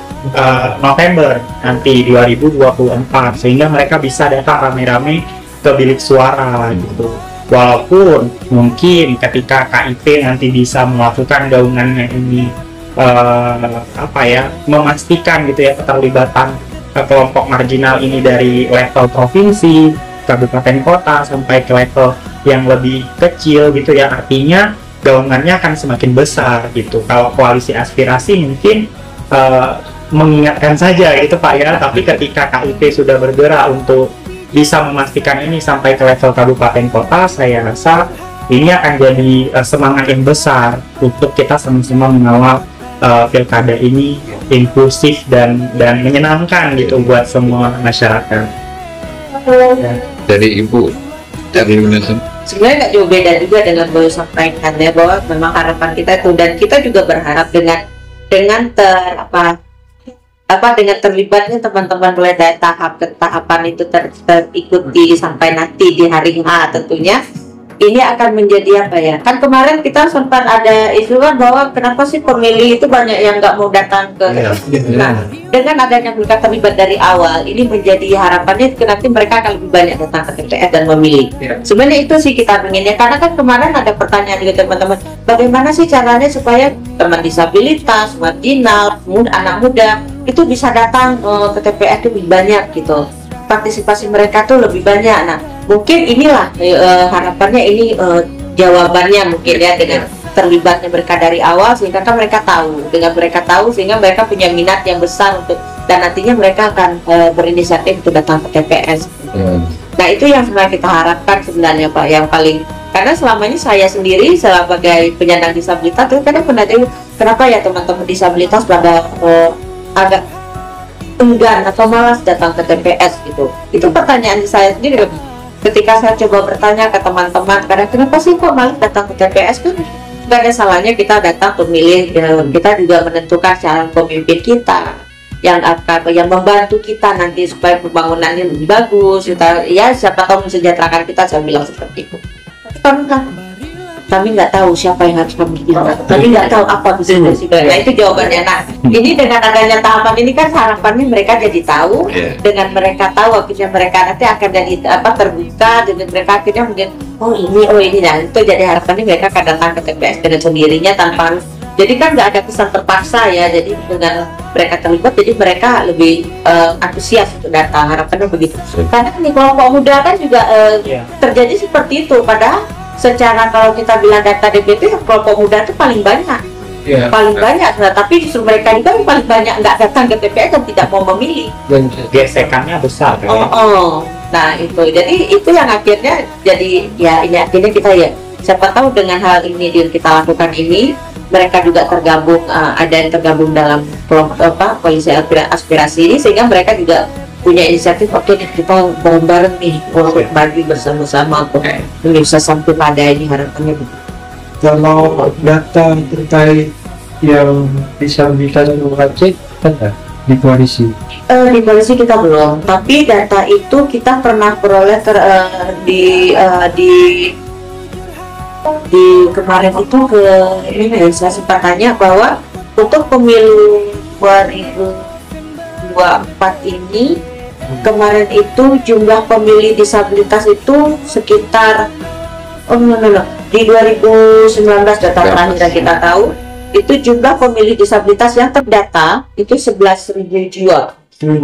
November nanti 2024, sehingga mereka bisa datang rame-rame ke bilik suara gitu. Walaupun mungkin ketika KIP nanti bisa melakukan gaungannya ini memastikan gitu ya keterlibatan kelompok marginal ini dari level provinsi, kabupaten kota sampai ke level yang lebih kecil gitu ya, artinya gaungannya akan semakin besar gitu. Kalau koalisi aspirasi mungkin mengingatkan saja gitu Pak ya, tapi ketika KIP sudah bergerak untuk bisa memastikan ini sampai ke level kabupaten kota, saya rasa ini akan jadi semangat yang besar untuk kita sama-sama mengawal pilkada ini inklusif dan menyenangkan gitu buat semua masyarakat. Jadi Ibu dari sebenarnya nggak jauh beda juga dengan Boyo sampaikan ya, bahwa memang harapan kita itu, dan kita juga berharap dengan terlibatnya teman-teman mulai dari tahap ke tahapan itu terikuti sampai nanti di hari H, tentunya ini akan menjadi kan kemarin kita sempat ada isu kan bahwa kenapa sih pemilih itu banyak yang nggak mau datang ke nah, dengan adanya mereka terlibat dari awal, ini menjadi harapannya nanti mereka akan lebih banyak datang ke TPS dan memilih. Sebenarnya itu sih kita inginnya, karena kan kemarin ada pertanyaan juga teman-teman, bagaimana sih caranya supaya teman disabilitas, marginal, anak muda itu bisa datang ke TPS lebih banyak gitu, partisipasi mereka tuh lebih banyak. Nah, mungkin inilah harapannya ini jawabannya mungkin ya, dengan terlibatnya mereka dari awal, sehingga kan mereka tahu, sehingga mereka punya minat yang besar untuk, dan nantinya mereka akan berinisiatif untuk datang ke TPS. Nah, itu yang sebenarnya kita harapkan sebenarnya Pak, yang paling, karena selama ini saya sendiri sebagai penyandang disabilitas itu kadang pernah kenapa ya teman-teman disabilitas pada agak enggan atau malas datang ke TPS gitu. Itu pertanyaan saya sendiri ketika saya coba bertanya ke teman-teman, kadang kenapa sih kok malas datang ke TPS? Kan nggak ada salahnya kita datang pemilih, kita juga menentukan calon pemimpin kita yang membantu kita nanti supaya pembangunannya lebih bagus, kita ya siapa tahu mensejahterakan kita, saya bilang seperti itu. Tapi kami nggak tahu siapa yang harus kami bilang, kami nggak tahu apa bisa. Nah, itu jawabannya. Nah, ini dengan adanya tahapan ini kan harapannya mereka jadi tahu, dengan mereka tahu akhirnya mereka nanti akan jadi terbuka, dengan mereka akhirnya mungkin oh ini, nah itu jadi harapannya mereka akan datang ke TPS dengan sendirinya tanpa harus Jadi kan nggak ada kesan terpaksa ya, jadi dengan mereka terlibat, jadi mereka lebih antusias untuk datang, harapannya begitu. Karena nih kelompok muda kan juga terjadi seperti itu, padahal secara kalau kita bilang data DPP, kelompok muda itu paling banyak, paling banyak, nah, tapi justru mereka juga yang paling banyak nggak datang ke TPS dan tidak mau memilih. Gesekannya besar kan? Nah jadi itu yang akhirnya jadi ya ini akhirnya kita ya siapa tahu dengan hal ini yang kita lakukan ini mereka juga tergabung, ada yang tergabung dalam kelompok koalisi aspirasi ini, sehingga mereka juga punya inisiatif, oke kita bareng-bareng nih untuk bagi bersama-sama untuk bisa sampai pada ini harapannya. Kalau data terkait yang disabilitas Aceh ada di koalisi? Di koalisi kita belum, tapi data itu kita pernah peroleh di kemarin itu ke ini saya sempat tanya bahwa untuk pemilu 2024 ini kemarin itu jumlah pemilih disabilitas itu sekitar di 2019 data terakhir yang kita tahu itu jumlah pemilih disabilitas yang terdata itu 11.000 jiwa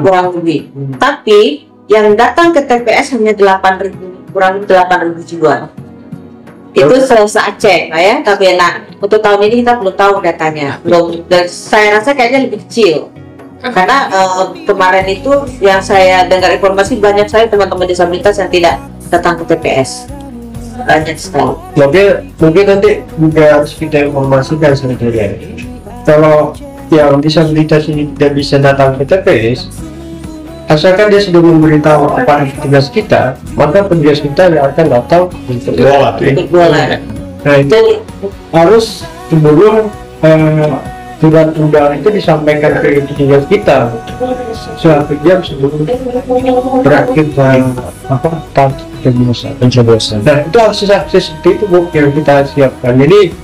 kurang lebih, tapi yang datang ke TPS hanya 8.000 kurang 8.000 jiwa. Itu se-Aceh ya, tapi untuk tahun ini kita belum tahu datanya, belum. Dan saya rasa kayaknya lebih kecil karena kemarin itu yang saya dengar informasi banyak saya teman-teman disabilitas yang tidak datang ke TPS, banyak sekali. Mungkin nanti juga harus kita informasikan sebenarnya kalau yang disabilitas ini tidak bisa datang ke TPS, asalkan dia sudah memberitahu kepada petugas kita, maka petugas kita yang akan datang untuk bola. Nah itu harus sebelum surat undangan itu disampaikan ke petugas kita 1 jam sebelum berakhir pencoblosan. Nah itu akses seperti itu yang kita siapkan. Jadi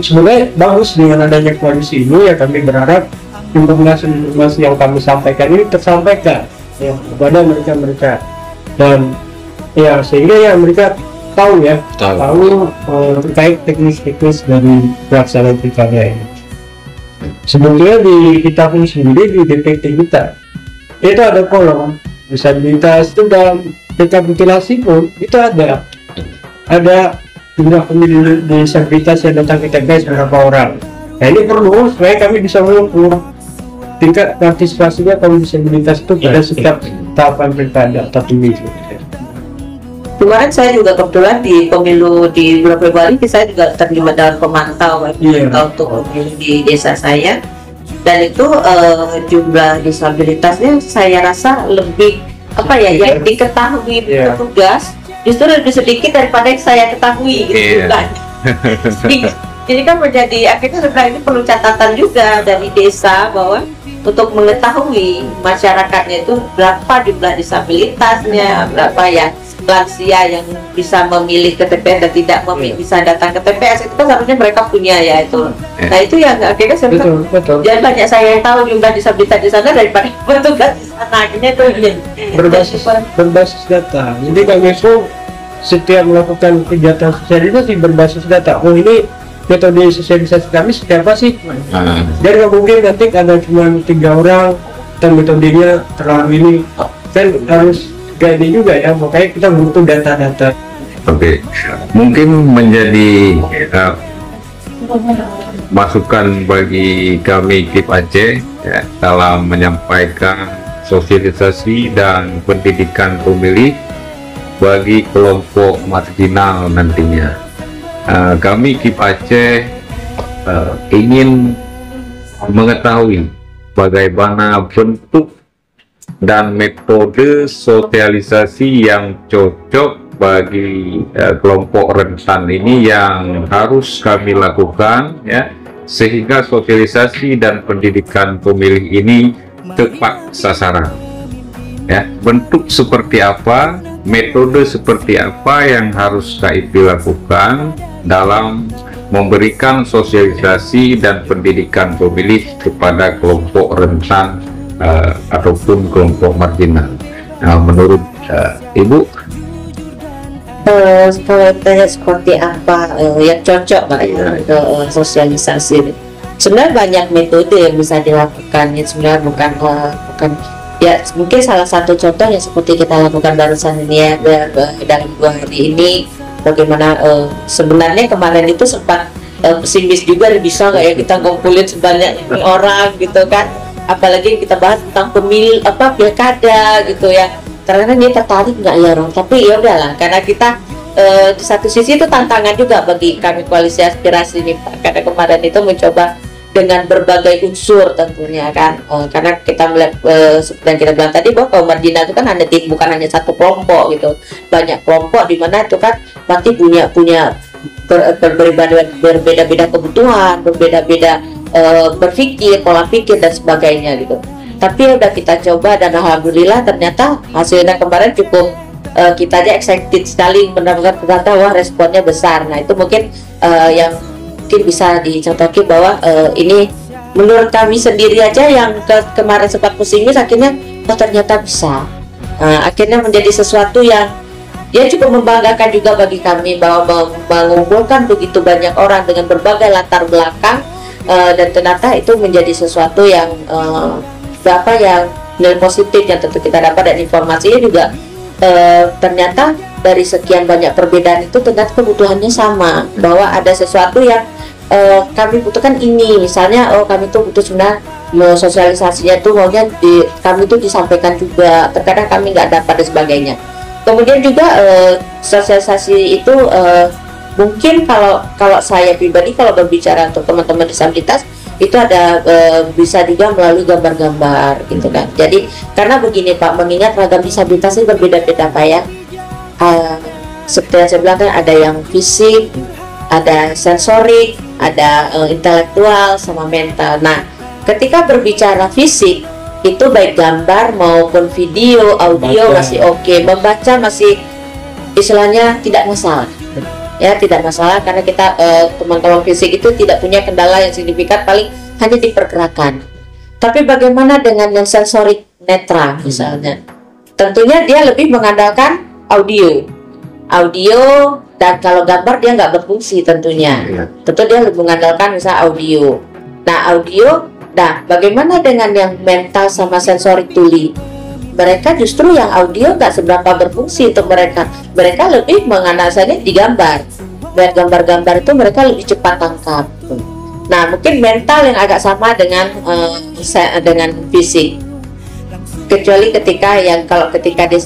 sebenarnya bagus dengan adanya koalisi ini ya, kami berharap informasi yang kami sampaikan ini tersampaikan kepada mereka dan ya sehingga ya mereka tahu terkait teknis dari pelaksanaan pilkada ini. Sebetulnya di kita pun sendiri di DPT kita itu ada kolom disabilitas, itu dalam rekapitulasi pun itu ada jumlah pemilih disabilitas yang datang ke TPS berapa orang. Nah ini perlu supaya kami bisa mengukur tingkat partisipasinya kaum disabilitas itu pada setiap tahapan pilkada atau pemilu. Kemarin saya juga kebetulan di pemilu di bulan Februari saya juga terlibat dalam pemantau untuk pemilu di desa saya, dan itu jumlah disabilitasnya saya rasa lebih yang diketahui petugas justru lebih sedikit daripada yang saya ketahui gitu kan. Jadi kan menjadi akhirnya sebenarnya ini perlu catatan juga dari desa bahwa untuk mengetahui masyarakatnya itu berapa jumlah disabilitasnya, berapa yang lansia yang bisa memilih ke TPS dan tidak bisa datang ke TPS, itu kan seharusnya mereka punya ya itu. Nah itu yang akhirnya sebenarnya jangan banyak saya yang tahu jumlah disabilitas di sana daripada petugas di sana, akhirnya itu berbasis data. Jadi kami itu setiap melakukan kegiatan sosialisasi berbasis data. Oh ini metode sosialisasi kami siapa sih? Jadi nggak mungkin nanti ada cuma 3 orang dan metodenya terlalu ini, kan harus gede juga ya, makanya kita butuh data-data. Oke, mungkin menjadi masukan bagi kami KIP Aceh ya, dalam menyampaikan sosialisasi dan pendidikan pemilih bagi kelompok marginal nantinya. Kami KIP Aceh ingin mengetahui bagaimana bentuk dan metode sosialisasi yang cocok bagi kelompok rentan ini yang harus kami lakukan ya, sehingga sosialisasi dan pendidikan pemilih ini tepat sasaran ya. Bentuk seperti apa, metode seperti apa yang harus KIP lakukan dalam memberikan sosialisasi dan pendidikan pemilih kepada kelompok rentan ataupun kelompok marginal. Nah, menurut Ibu, kalau tanya seperti apa yang cocok untuk sosialisasi, sebenarnya banyak metode yang bisa dilakukan ya, sebenarnya bukan ya mungkin salah satu contoh yang seperti kita lakukan barusan ini ya, dalam 2 hari ini bagaimana sebenarnya kemarin itu sempat pesimis juga, bisa nggak ya kita ngumpulin sebanyak ini orang gitu kan, apalagi kita bahas tentang pilkada gitu ya, ternyata dia tertarik nggak ya orang, tapi ya udahlah, karena kita di satu sisi itu tantangan juga bagi kami koalisi aspirasi ini Pak, karena kemarin itu mencoba dengan berbagai unsur tentunya kan, karena kita melihat seperti yang kita bilang tadi bahwa kaum marginal itu kan bukan hanya satu kelompok gitu, banyak kelompok di mana itu kan pasti punya berbeda-beda kebutuhan, berbeda-beda berpikir, pola pikir dan sebagainya gitu. Tapi udah kita coba dan alhamdulillah ternyata hasilnya kemarin cukup kita aja excited sekali mendapatkan ternyata wah responnya besar. Nah itu mungkin yang mungkin bisa dicontohkan bahwa ini menurut kami sendiri aja yang kemarin sempat pesimis akhirnya ternyata bisa, akhirnya menjadi sesuatu yang ya cukup membanggakan juga bagi kami bahwa mengumpulkan begitu banyak orang dengan berbagai latar belakang, dan ternyata itu menjadi sesuatu yang yang nilai positif yang tentu kita dapat, dan informasinya juga ternyata dari sekian banyak perbedaan itu ternyata kebutuhannya sama, bahwa ada sesuatu yang kami butuhkan ini, misalnya kami tuh butuh sebenarnya sosialisasinya tuh maunya kami tuh disampaikan juga, terkadang kami nggak dapat dan sebagainya. Kemudian juga sosialisasi itu mungkin kalau saya pribadi kalau berbicara untuk teman-teman disabilitas itu ada bisa juga melalui gambar-gambar gitu kan. Jadi karena begini Pak, mengingat ragam disabilitas ini berbeda-beda Pak ya, seperti yang saya bilang kan ada yang fisik, ada sensorik, ada intelektual sama mental. Nah ketika berbicara fisik itu baik gambar maupun video, audio masih oke, membaca masih istilahnya tidak masalah ya, tidak masalah karena kita teman-teman fisik itu tidak punya kendala yang signifikan, paling hanya di pergerakan. Tapi bagaimana dengan yang sensorik netra misalnya, tentunya dia lebih mengandalkan audio, dan kalau gambar dia nggak berfungsi tentunya, tentu dia lebih mengandalkan misalnya audio. Nah bagaimana dengan yang mental sama sensorik tuli? Mereka justru yang audio nggak seberapa berfungsi untuk mereka lebih menganalisanya di gambar. Dan gambar-gambar itu mereka lebih cepat tangkap. Nah mungkin mental yang agak sama dengan fisik, kecuali ketika dia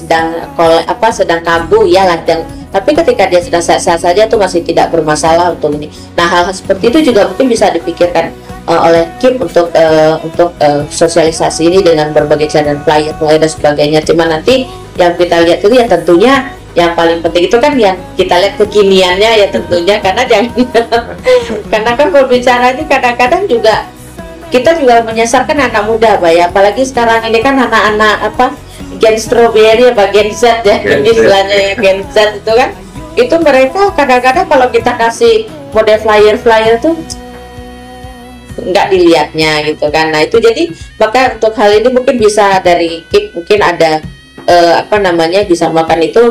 sedang kambuh ya ladang, tapi ketika dia sedang sehat-sehat saja itu masih tidak bermasalah untuk ini. Nah hal seperti itu juga mungkin bisa dipikirkan oleh KIP untuk sosialisasi ini dengan berbagai cara dan flyer dan sebagainya. Cuma nanti yang kita lihat itu ya tentunya yang paling penting itu kan yang kita lihat kekiniannya ya tentunya, karena karena kan berbicara ini kadang-kadang juga kita juga menyasarkan anak muda Pak ya, apalagi sekarang ini kan anak-anak Gen Strawberry Gen Z ya, istilahnya Gen Z itu kan, itu mereka kadang-kadang kalau kita kasih model flyer tuh nggak dilihatnya gitu kan. Nah itu jadi maka untuk hal ini mungkin bisa dari KIP mungkin ada bisa melakukan itu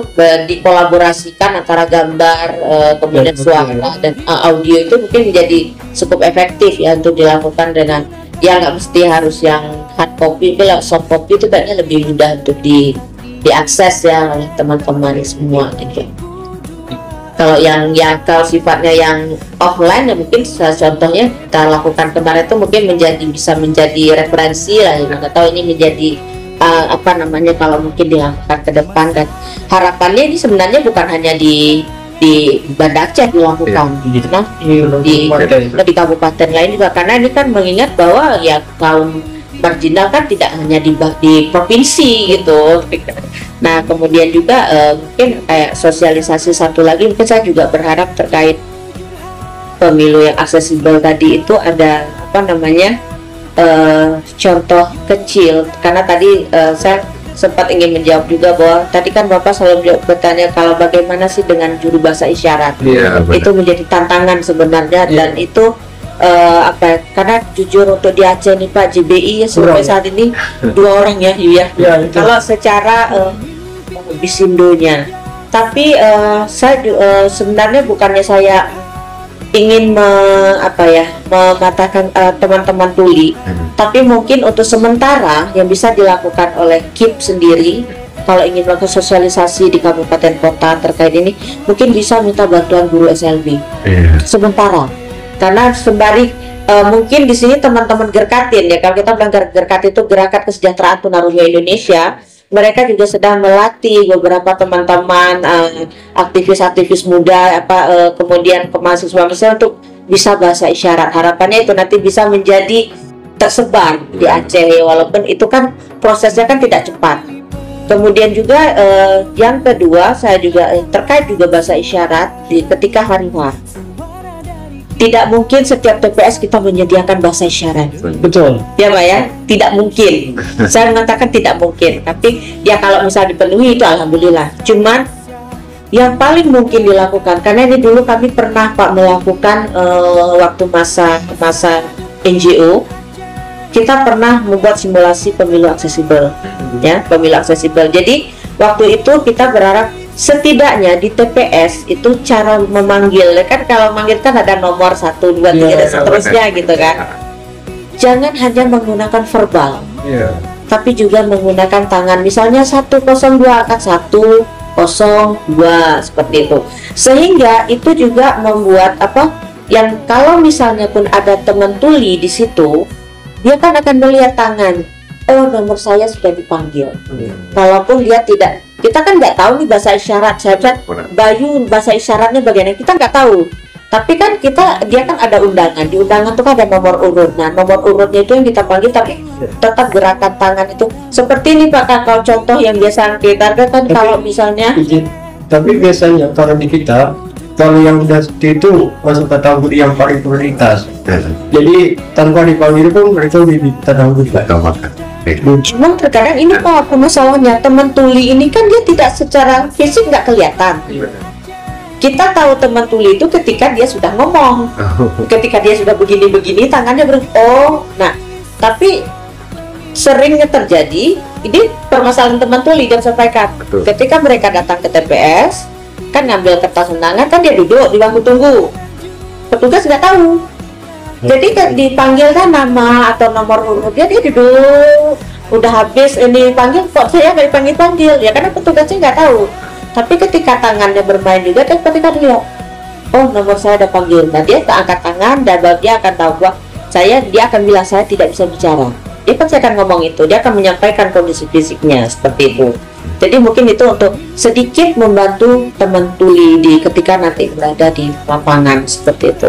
dikolaborasikan antara gambar kemudian suara dan audio, itu mungkin menjadi cukup efektif ya untuk dilakukan dengan ya nggak mesti harus yang hard copy, kalau soft copy itu kayaknya lebih mudah untuk diakses ya oleh teman-teman semua gitu. Kalau yang kalau sifatnya yang offline ya mungkin contohnya kita lakukan kemarin itu mungkin bisa menjadi referensi lah ya, nggak tahu ini menjadi kalau mungkin dilakukan ke depan, dan harapannya ini sebenarnya bukan hanya di Banda Aceh dilakukan, di kabupaten lain juga, karena ini kan mengingat bahwa ya kaum marginal kan tidak hanya di provinsi gitu. Nah kemudian juga mungkin kayak sosialisasi satu lagi, mungkin saya juga berharap terkait pemilu yang aksesibel tadi itu ada contoh kecil, karena tadi saya sempat ingin menjawab juga bahwa tadi kan Bapak selalu bertanya kalau bagaimana sih dengan juru bahasa isyarat, itu menjadi tantangan sebenarnya, dan itu karena jujur untuk di Aceh nih Pak, JBI ya sampai saat ini 2 orang ya kalau secara bisindonya, tapi saya sebenarnya bukannya saya ingin mengatakan teman-teman tuli, tapi mungkin untuk sementara yang bisa dilakukan oleh KIP sendiri kalau ingin melakukan sosialisasi di kabupaten kota terkait ini, mungkin bisa minta bantuan guru SLB sementara, karena sembari mungkin di sini teman-teman Gerkatin ya, kalau kita bilang Gerkatin itu Gerakan Kesejahteraan Tunarungu Indonesia, mereka juga sedang melatih beberapa teman-teman aktivis-aktivis muda kemudian ke mahasiswa untuk bisa bahasa isyarat. Harapannya itu nanti bisa menjadi tersebar di Aceh, walaupun itu kan prosesnya kan tidak cepat. Kemudian juga yang kedua, saya juga terkait juga bahasa isyarat ketika hari H. Tidak mungkin setiap TPS kita menyediakan bahasa isyarat. Betul. Ya Pak ya, tidak mungkin. Saya mengatakan tidak mungkin. Tapi ya kalau misal dipenuhi itu alhamdulillah. Cuman yang paling mungkin dilakukan, karena ini dulu kami pernah Pak melakukan waktu masa NGO, kita pernah membuat simulasi pemilu aksesibel, ya pemilu aksesibel. Jadi waktu itu kita berharap setidaknya di TPS itu cara memanggil, kan kalau manggil kan ada nomor 1, 2, 3 dan seterusnya gitu kan. Jangan hanya menggunakan verbal, tapi juga menggunakan tangan. Misalnya 102 kan 102 seperti itu. Sehingga itu juga membuat yang kalau misalnya pun ada teman tuli di situ, dia kan akan melihat tangan. Oh, nomor saya sudah dipanggil. Kalaupun dia tidak, kita kan nggak tahu nih bahasa isyarat. Saya Bayu bahasa isyaratnya bagaimana, kita nggak tahu. Tapi kan dia kan ada undangan. Di undangan itu kan ada nomor urut. Nah, nomor urutnya itu yang kita panggil, tapi tetap gerakan tangan itu seperti ini Pak. Kalau contoh yang biasa kita kan kalau misalnya. Tapi biasanya kalau di kita, kalau yang udah seperti itu masuk kategori yang paling prioritas. Jadi tanpa dipanggil pun mereka lebih tahu juga. Cuman terkadang ini Pak, masalahnya teman tuli ini kan dia tidak secara fisik nggak kelihatan. Kita tahu teman tuli itu ketika dia sudah ngomong, ketika dia sudah begini-begini tangannya nah tapi seringnya terjadi ini permasalahan teman tuli dan sampaikan. Ketika mereka datang ke TPS kan ngambil kertas undangan, kan dia duduk di bangku tunggu, petugas nggak tahu. Jadi dipanggil kan nama atau nomor urutnya, dia duduk, udah habis ini panggil, kok saya nggak dipanggil-panggil ya, karena petugasnya nggak tahu. Tapi ketika tangannya bermain juga, kan ketika dia, oh nomor saya ada panggil, nah dia angkat tangan dan dia akan tahu bahwa dia akan bilang saya tidak bisa bicara. Dia pasti akan ngomong itu, dia akan menyampaikan kondisi fisiknya seperti itu. Jadi mungkin itu untuk sedikit membantu teman tuli ketika nanti berada di lapangan seperti itu.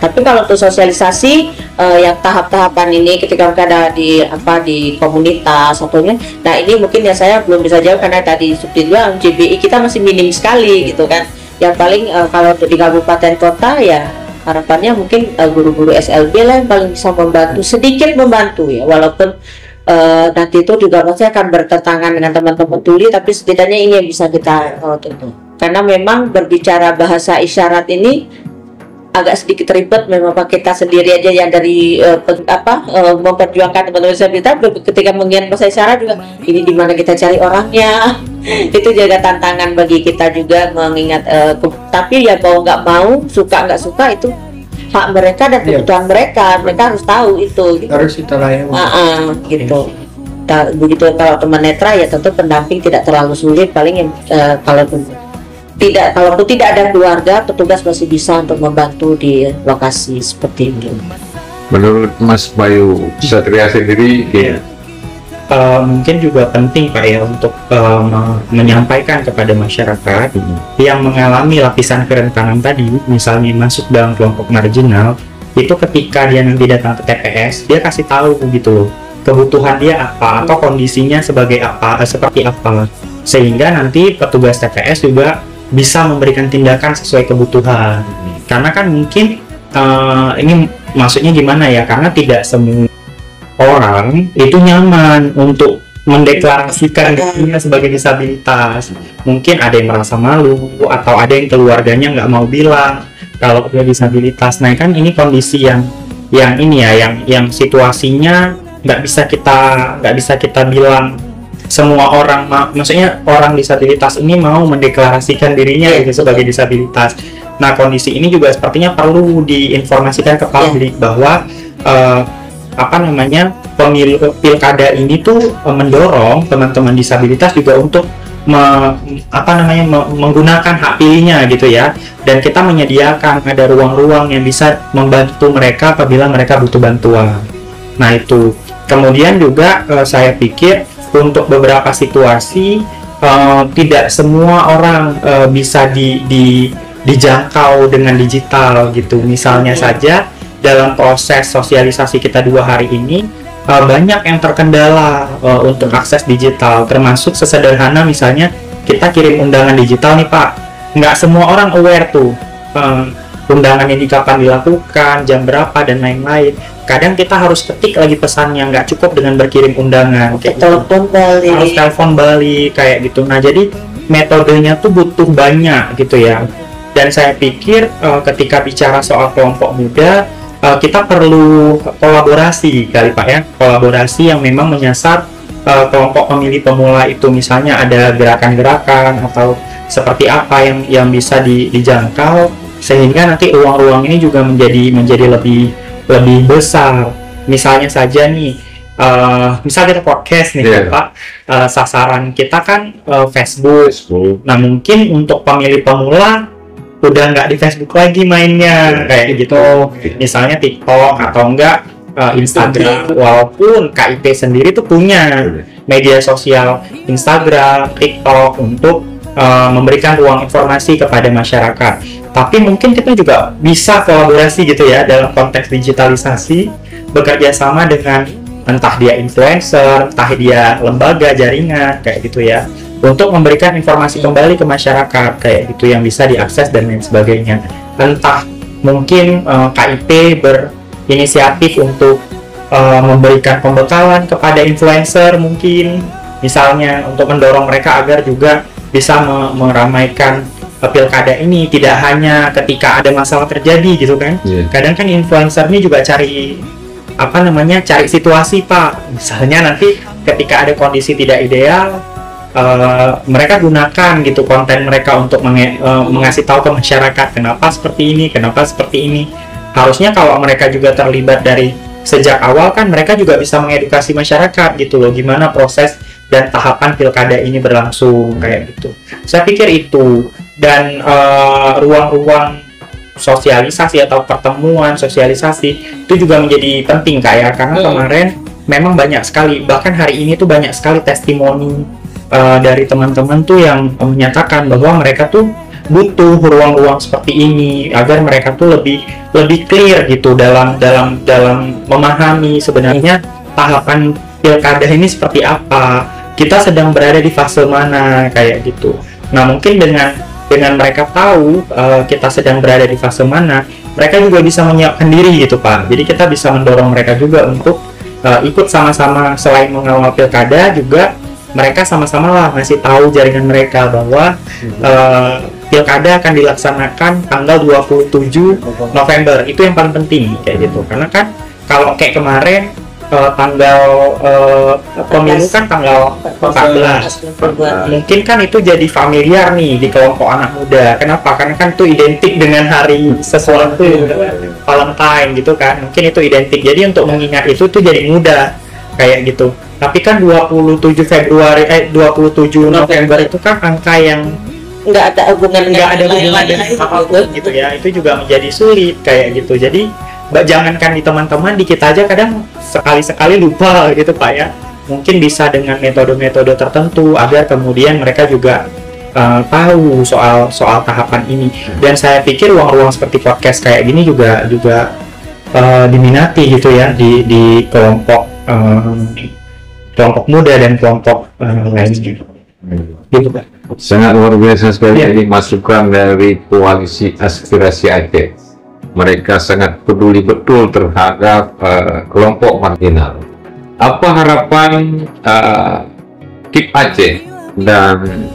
Tapi kalau untuk sosialisasi yang tahap-tahapan ini ketika mereka ada di komunitas satunya, nah ini mungkin ya saya belum bisa jawab karena tadi subsidi JBI kita masih minim sekali gitu kan. Yang paling kalau di kabupaten kota ya harapannya mungkin guru-guru SLB lah yang paling bisa membantu, sedikit membantu ya, walaupun nanti itu juga pasti akan bertentangan dengan teman-teman tuli, tapi setidaknya ini yang bisa kita karena memang berbicara bahasa isyarat ini agak sedikit ribet memang kita sendiri aja yang dari memperjuangkan teman-teman disabilitas ketika mengingat bahasa isyarat juga ini di mana kita cari orangnya itu juga tantangan bagi kita juga mengingat tapi ya mau nggak mau, suka nggak suka itu hak mereka dan kebutuhan mereka harus tahu itu gitu. Harus kita layani gitu. Begitu kalau teman netra ya tentu pendamping tidak terlalu sulit, paling yang kalaupun tidak ada keluarga, petugas masih bisa untuk membantu di lokasi seperti itu. Menurut Mas Bayu Satria sendiri mungkin juga penting Pak ya untuk menyampaikan kepada masyarakat yang mengalami lapisan kerentanan tadi, misalnya masuk dalam kelompok marginal, itu ketika dia nanti datang ke TPS, dia kasih tahu gitu kebutuhan dia apa atau kondisinya seperti apa, sehingga nanti petugas TPS juga bisa memberikan tindakan sesuai kebutuhan. Karena kan mungkin ini maksudnya gimana ya, karena tidak semua orang itu nyaman untuk mendeklarasikan dirinya sebagai disabilitas. Mungkin ada yang merasa malu atau ada yang keluarganya nggak mau bilang kalau dia disabilitas. Nah kan ini kondisi yang ini ya, yang situasinya nggak bisa kita bilang semua orang maksudnya orang disabilitas ini mau mendeklarasikan dirinya sebagai disabilitas. Nah, kondisi ini juga sepertinya perlu diinformasikan ke publik bahwa pemilu pilkada ini tuh mendorong teman-teman disabilitas juga untuk menggunakan hak pilihnya gitu ya, dan kita menyediakan ada ruang-ruang yang bisa membantu mereka apabila mereka butuh bantuan. Nah itu kemudian juga saya pikir untuk beberapa situasi tidak semua orang bisa dijangkau dengan digital gitu. Misalnya saja dalam proses sosialisasi kita 2 hari ini banyak yang terkendala untuk akses digital, termasuk sesederhana misalnya kita kirim undangan digital nih Pak, nggak semua orang aware tuh undangan ini kapan dilakukan, jam berapa dan lain-lain. Kadang kita harus ketik lagi pesannya, nggak cukup dengan berkirim undangan, kayak telepon balik, harus telepon balik kayak gitu. Nah jadi metodenya tuh butuh banyak gitu ya, dan saya pikir ketika bicara soal kelompok muda kita perlu kolaborasi kali Pak ya, kolaborasi yang memang menyasar kelompok pemilih pemula itu, misalnya ada gerakan-gerakan atau seperti apa yang bisa dijangkau sehingga nanti ruang-ruang ini juga menjadi lebih besar. Misalnya saja nih misal kita podcast nih Pak, sasaran kita kan Facebook. Nah mungkin untuk pemilih pemula udah nggak di Facebook lagi mainnya kayak gitu, misalnya TikTok atau enggak Instagram, walaupun KIP sendiri tuh punya media sosial Instagram, TikTok untuk memberikan ruang informasi kepada masyarakat. Tapi mungkin kita juga bisa kolaborasi gitu ya dalam konteks digitalisasi, bekerja sama dengan entah dia influencer, entah dia lembaga jaringan kayak gitu ya, untuk memberikan informasi kembali ke masyarakat kayak gitu yang bisa diakses dan lain sebagainya. Entah mungkin KIP berinisiatif untuk memberikan pembekalan kepada influencer mungkin, misalnya untuk mendorong mereka agar juga bisa meramaikan pilkada ini, tidak hanya ketika ada masalah terjadi gitu kan. Kadang kan influencer ini juga cari situasi Pak, misalnya nanti ketika ada kondisi tidak ideal, mereka gunakan gitu konten mereka untuk mengasih tahu ke masyarakat kenapa seperti ini. Harusnya kalau mereka juga terlibat dari sejak awal kan mereka juga bisa mengedukasi masyarakat gitu loh, gimana proses dan tahapan pilkada ini berlangsung kayak gitu. Saya pikir itu, dan ruang-ruang sosialisasi atau pertemuan sosialisasi itu juga menjadi penting kayak, karena kemarin memang banyak sekali, bahkan hari ini tuh banyak sekali testimoni dari teman-teman tuh yang menyatakan bahwa mereka tuh butuh ruang-ruang seperti ini agar mereka tuh lebih clear gitu dalam memahami sebenarnya tahapan pilkada ini seperti apa, kita sedang berada di fase mana kayak gitu. Nah mungkin dengan mereka tahu kita sedang berada di fase mana, mereka juga bisa menyiapkan diri gitu Pak. Jadi kita bisa mendorong mereka juga untuk ikut sama-sama, selain mengawal pilkada juga mereka sama-sama lah ngasih tahu jaringan mereka bahwa pilkada akan dilaksanakan tanggal 27 November. Itu yang paling penting kayak gitu, karena kan kalau kayak kemarin tanggal pemilu kan tanggal 14, mungkin kan itu jadi familiar nih di kelompok anak muda. Kenapa? Karena kan itu identik dengan hari sesuatu Valentine gitu kan, mungkin itu identik, jadi untuk mengingat itu tuh jadi mudah kayak gitu. Tapi kan 27 November itu kan angka yang nggak ada hubungan dengan apapun gitu ya, itu juga menjadi sulit kayak gitu. Jadi jangankan di teman-teman, di kita aja kadang sekali-sekali lupa gitu Pak ya. Mungkin bisa dengan metode-metode tertentu agar kemudian mereka juga tahu soal tahapan ini. Dan saya pikir ruang-ruang seperti podcast kayak gini juga diminati gitu ya di kelompok muda dan kelompok lain gitu Pak. Sangat luar biasa sekali ini masukan dari Koalisi Aspirasi Aceh. Mereka sangat peduli betul terhadap kelompok marginal. Apa harapan KIP Aceh dan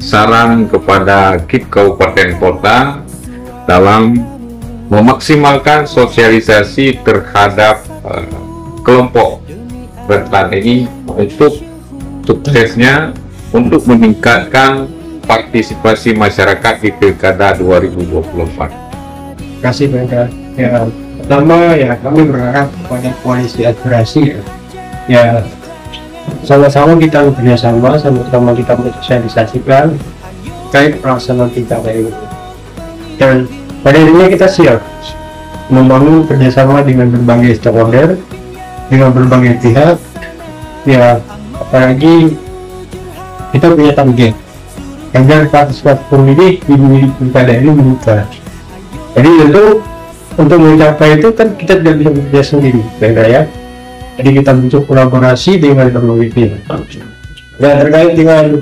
saran kepada KIP Kabupaten Kota dalam memaksimalkan sosialisasi terhadap kelompok rentan ini untuk suksesnya, untuk meningkatkan partisipasi masyarakat di Pilkada 2024? Terima kasih Bang. Ya, pertama ya kami berharap kepada koalisi aspirasi ya sama-sama kita bekerjasama, sama-sama kita mensosialisasikan terkait pelaksanaan pilkada ini. Dan pada intinya kita siap membangun kerjasama dengan berbagai stakeholder, dengan berbagai pihak. Ya, apalagi kita punya target agar partisipasi pemilih di pilkada ini meningkat. Jadi tentu untuk mencapai itu kan kita tidak bisa bekerja sendiri, ya. Jadi kita butuh kolaborasi dengan berbagai pihak. Dan terkait dengan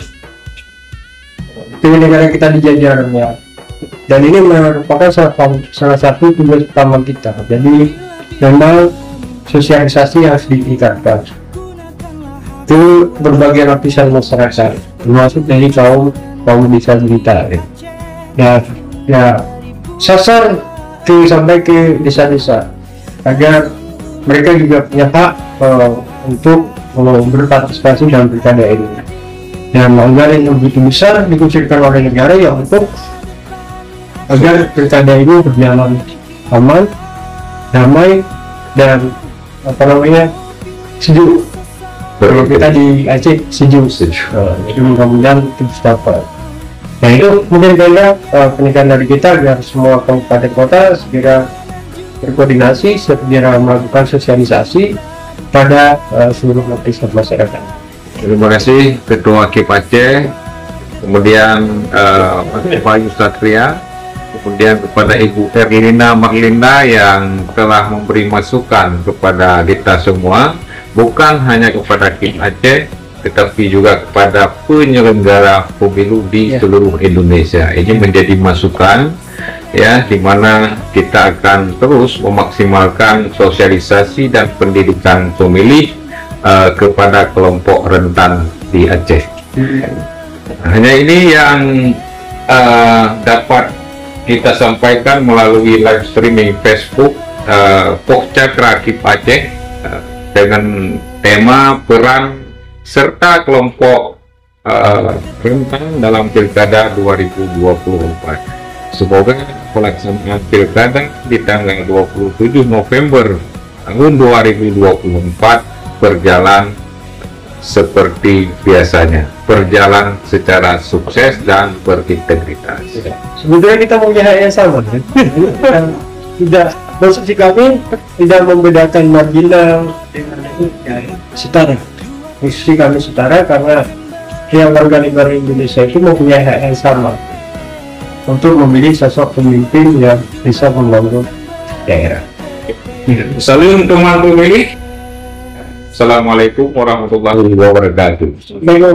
negara kita di jajarannya, dan ini merupakan salah satu tugas utama kita. Jadi memang sosialisasi harus ditingkatkan. Itu berbagai lapisan masyarakat, termasuk dari kaum disabilitas. Ya, sasar sampai ke desa-desa agar mereka juga punya hak untuk berpartisipasi dalam pilkada ini. Dan anggaran yang begitu besar dikucurkan oleh negara ya untuk agar pilkada ini berjalan aman, damai, dan sejuk. Kalau kita di Aceh sejuk. Jadi mudah-mudahan itu bisa dapat. Nah itu mungkin karena pernikahan dari kita agar semua kabupaten kota segera berkoordinasi, segera melakukan sosialisasi pada seluruh lapisan masyarakat. Terima kasih Ketua KIP Aceh, kemudian Pak Yusatria, kemudian kepada Ibu Erlina Marlinda yang telah memberi masukan kepada kita semua, bukan hanya kepada KIP Aceh, tetapi juga kepada penyelenggara pemilu di seluruh Indonesia. Ini menjadi masukan ya, di mana kita akan terus memaksimalkan sosialisasi dan pendidikan pemilih kepada kelompok rentan di Aceh. Hanya ini yang dapat kita sampaikan melalui live streaming Facebook Pokcakra KIP Aceh dengan tema peran serta kelompok rentan dalam Pilkada 2024. Semoga pelaksanaan Pilkada di tanggal 27 November tahun 2024 berjalan seperti biasanya, berjalan secara sukses dan berintegritas. Sebetulnya kita punya hak yang sama, kan? Tidak, maksud kami tidak membedakan marginal dengan setara. Posisi kami setara karena tiap warga negara Indonesia itu mempunyai hak yang sama untuk memilih sosok pemimpin yang bisa membangun daerah. Salam teman pemilih. Assalamualaikum warahmatullahi wabarakatuh. Baik,